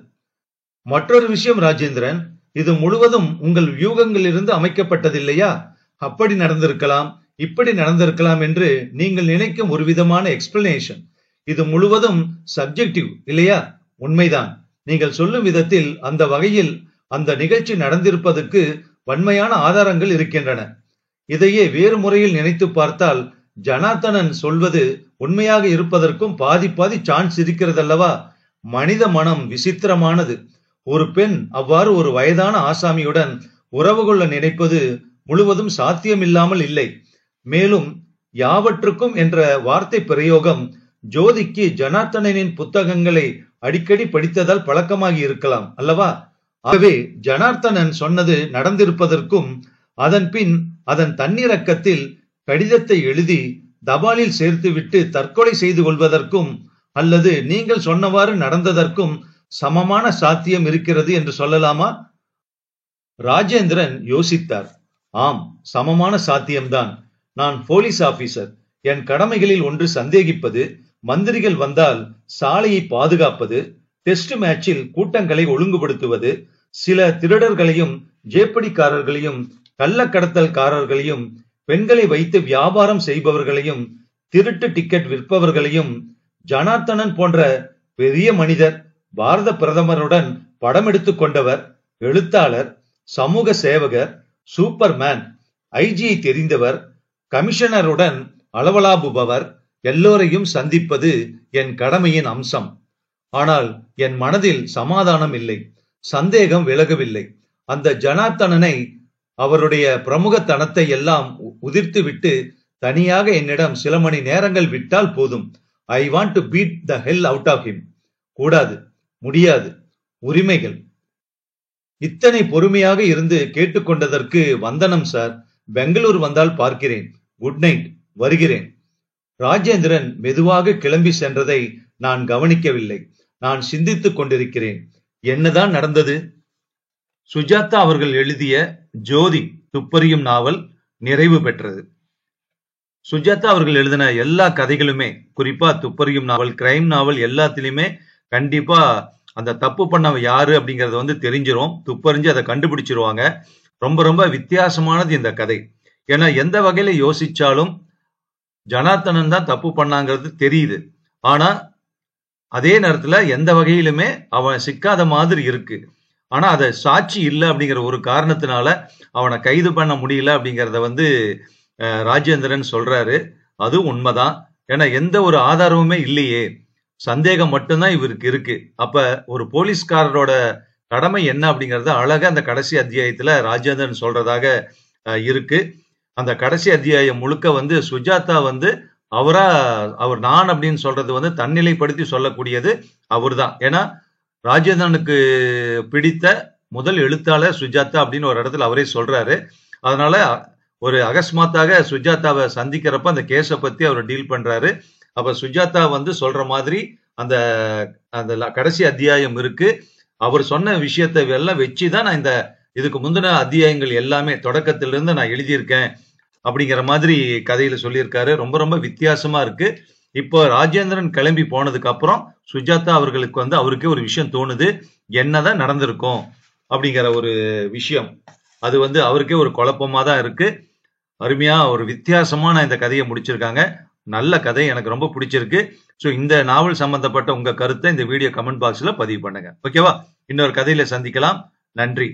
மற்றொரு விஷயம் ராஜேந்திரன், இது முழுவதும் உங்கள் வியூகங்களிலிருந்து அமைக்கப்பட்டதில்லையா? அப்படி நடந்திருக்கலாம், இப்படி நடந்திருக்கலாம் என்று நீங்கள் நினைக்கும் ஒரு விதமான எக்ஸ்பிளனேஷன். இது முழுவதும் சப்ஜெக்டிவ் இல்லையா? உண்மைதான். நீங்கள் சொல்லும் விதத்தில் அந்த வகையில் அந்த நிகழ்ச்சி நடந்திருப்பதற்கு வன்மையான ஆதாரங்கள் இருக்கின்றன. இதையே வேறு முறையில் நினைத்து பார்த்தால் ஜனார்த்தனன் சொல்வது உண்மையாக இருப்பதற்கும் பாதி பாதி சான்ஸ் இருக்கிறதல்லவா? மனித மனம் விசித்திரமானது. ஒரு பெண் அவ்வாறு ஒரு வயதான ஆசாமியுடன் உறவு கொள்ள நினைப்பது முழுவதும் சாத்தியமில்லாமல் இல்லை. மேலும் யாவற்றுக்கும் என்ற வார்த்தை பிரயோகம் ஜோதிக்கு ஜனார்த்தனனின் புத்தகங்களை அடிக்கடி படித்ததால் பழக்கமாகி இருக்கலாம் அல்லவா? ஆகவே ஜனார்த்தனன் சொன்னது நடந்திருப்பதற்கும் அதன் பின் அதன் தன்னிறக்கத்தில் கடிதத்தை எழுதி தபாலில் சேர்த்துவிட்டு தற்கொலை செய்து கொள்வதற்கும் அல்லது நீங்கள் சொன்னவாறு நடந்ததற்கும் சமமான சாத்தியம் இருக்கிறது என்று சொல்லலாமா? ராஜேந்திரன் யோசித்தார். ஆம், சமமான சாத்தியம்தான். நான் போலீஸ் ஆபீசர். என் கடமைகளில் ஒன்று சந்தேகிப்பது, மந்திரிகள் வந்தால் சாலையை பாதுகாப்பது, டெஸ்ட் மேட்சில் கூட்டங்களை ஒழுங்குபடுத்துவது, சில திருடர்களையும் ஜேப்படிக்காரர்களையும் கள்ளக்கடத்தல்காரர்களையும் பெண்களை வைத்து வியாபாரம் செய்பவர்களையும் திருட்டு டிக்கெட் விற்பவர்களையும் ஜனார்த்தனன் போன்ற பெரிய மனிதர், பாரத பிரதமருடன் படம் எடுத்துக் கொண்டவர், எழுத்தாளர், சமூக சேவகர், சூப்பர்மேன், ஐஜியை தெரிந்தவர், கமிஷனருடன் அளவலாபுபவர் எல்லோரையும் சந்திப்பது என் கடமையின் அம்சம். ஆனால் என் மனதில் சமாதானம் இல்லை, சந்தேகம் விலகவில்லை. அந்த ஜனார்த்தனனை அவருடைய பிரமுகத்தனத்தை எல்லாம் உதிர்த்து விட்டு தனியாக என்னிடம் சில மணி நேரங்கள் விட்டால் போதும். I want to beat the hell out of him. கூடாது, முடியாது. உரிமைகள். இத்தனை பொறுமையாக இருந்து கேட்டுக்கொண்டதற்கு வந்தனம் சார். பெங்களூர் வந்தால் பார்க்கிறேன். குட் நைட், வருகிறேன். ராஜேந்திரன் மெதுவாக கிளம்பி சென்றதை நான் கவனிக்கவில்லை. நான் சிந்தித்துக் கொண்டிருக்கிறேன். என்னதான் நடந்தது? சுஜாதா அவர்கள் எழுதிய ஜோதி துப்பறியும் நாவல் நிறைவு பெற்றது. சுஜாதா அவர்கள் எழுதின எல்லா கதைகளுமே, குறிப்பா துப்பறியும் நாவல், கிரைம் நாவல் எல்லாத்திலுமே கண்டிப்பா அந்த தப்பு பண்ணவன் யாரு அப்படிங்கறத தெரிஞ்சிரும். துப்பறிஞ்சு அதை கண்டுபிடிச்சிருவாங்க. ரொம்ப ரொம்ப வித்தியாசமானது இந்த கதை. ஏன்னா எந்த வகையில யோசிச்சாலும் ஜனார்த்தனன் தான் தப்பு பண்ணாங்கிறது தெரியுது. ஆனா அதே நேரத்துல எந்த வகையிலுமே அவன் சிக்காத மாதிரி இருக்கு. ஆனா அதை சாட்சி இல்லை அப்படிங்கிற ஒரு காரணத்தினால அவனை கைது பண்ண முடியல அப்படிங்கறத ராஜேந்திரன் சொல்றாரு. அது உண்மைதான். ஏன்னா எந்த ஒரு ஆதாரமுமே இல்லையே, சந்தேகம் மட்டும்தான் இவருக்கு இருக்கு. அப்ப ஒரு போலீஸ்காரரோட கடமை என்ன அப்படிங்கறத அழகா அந்த கடைசி அத்தியாயத்துல ராஜேந்திரன் சொல்றதாக இருக்கு. அந்த கடைசி அத்தியாயம் முழுக்க சுஜாதா அவர் நான் அப்படின்னு சொல்றது தன்னிலைப்படுத்தி சொல்லக்கூடியது அவர் தான். ஏன்னா ராஜேந்திரனுக்கு பிடித்த முதல் எழுத்தாளர் சுஜாதா அப்படின்னு ஒரு இடத்துல அவரே சொல்றாரு. அதனால ஒரு அகஸ்மாத்தாக சுஜாதாவை சந்திக்கிறப்ப அந்த கேஸை பத்தி அவர் டீல் பண்றாரு. அப்ப சுஜாதா சொல்ற மாதிரி அந்த அந்த கடைசி அத்தியாயம் இருக்கு. அவர் சொன்ன விஷயத்தை எல்லாம் வச்சுதான் நான் இதுக்கு முந்தின அத்தியாயங்கள் எல்லாமே தொடக்கத்திலிருந்து நான் எழுதியிருக்கேன் அப்படிங்கிற மாதிரி கதையில சொல்லியிருக்காரு. ரொம்ப ரொம்ப வித்தியாசமா இருக்கு. இப்போ ராஜேந்திரன் கிளம்பி போனதுக்கு அப்புறம் சுஜாதா அவர்களுக்கு அவருக்கே ஒரு விஷயம் தோணுது, என்னதான் நடந்திருக்கும் அப்படிங்கிற ஒரு விஷயம். அது அவருக்கே ஒரு குழப்பமா தான் இருக்கு. அருமையா ஒரு வித்தியாசமான இந்த கதையை முடிச்சிருக்காங்க. நல்ல கதை, எனக்கு ரொம்ப பிடிச்சிருக்கு. ஸோ இந்த நாவல் சம்பந்தப்பட்ட உங்க கருத்தை இந்த வீடியோ கமெண்ட் பாக்ஸ்ல பதிவு பண்ணுங்க. ஓகேவா? இன்னொரு கதையில சந்திக்கலாம். நன்றி.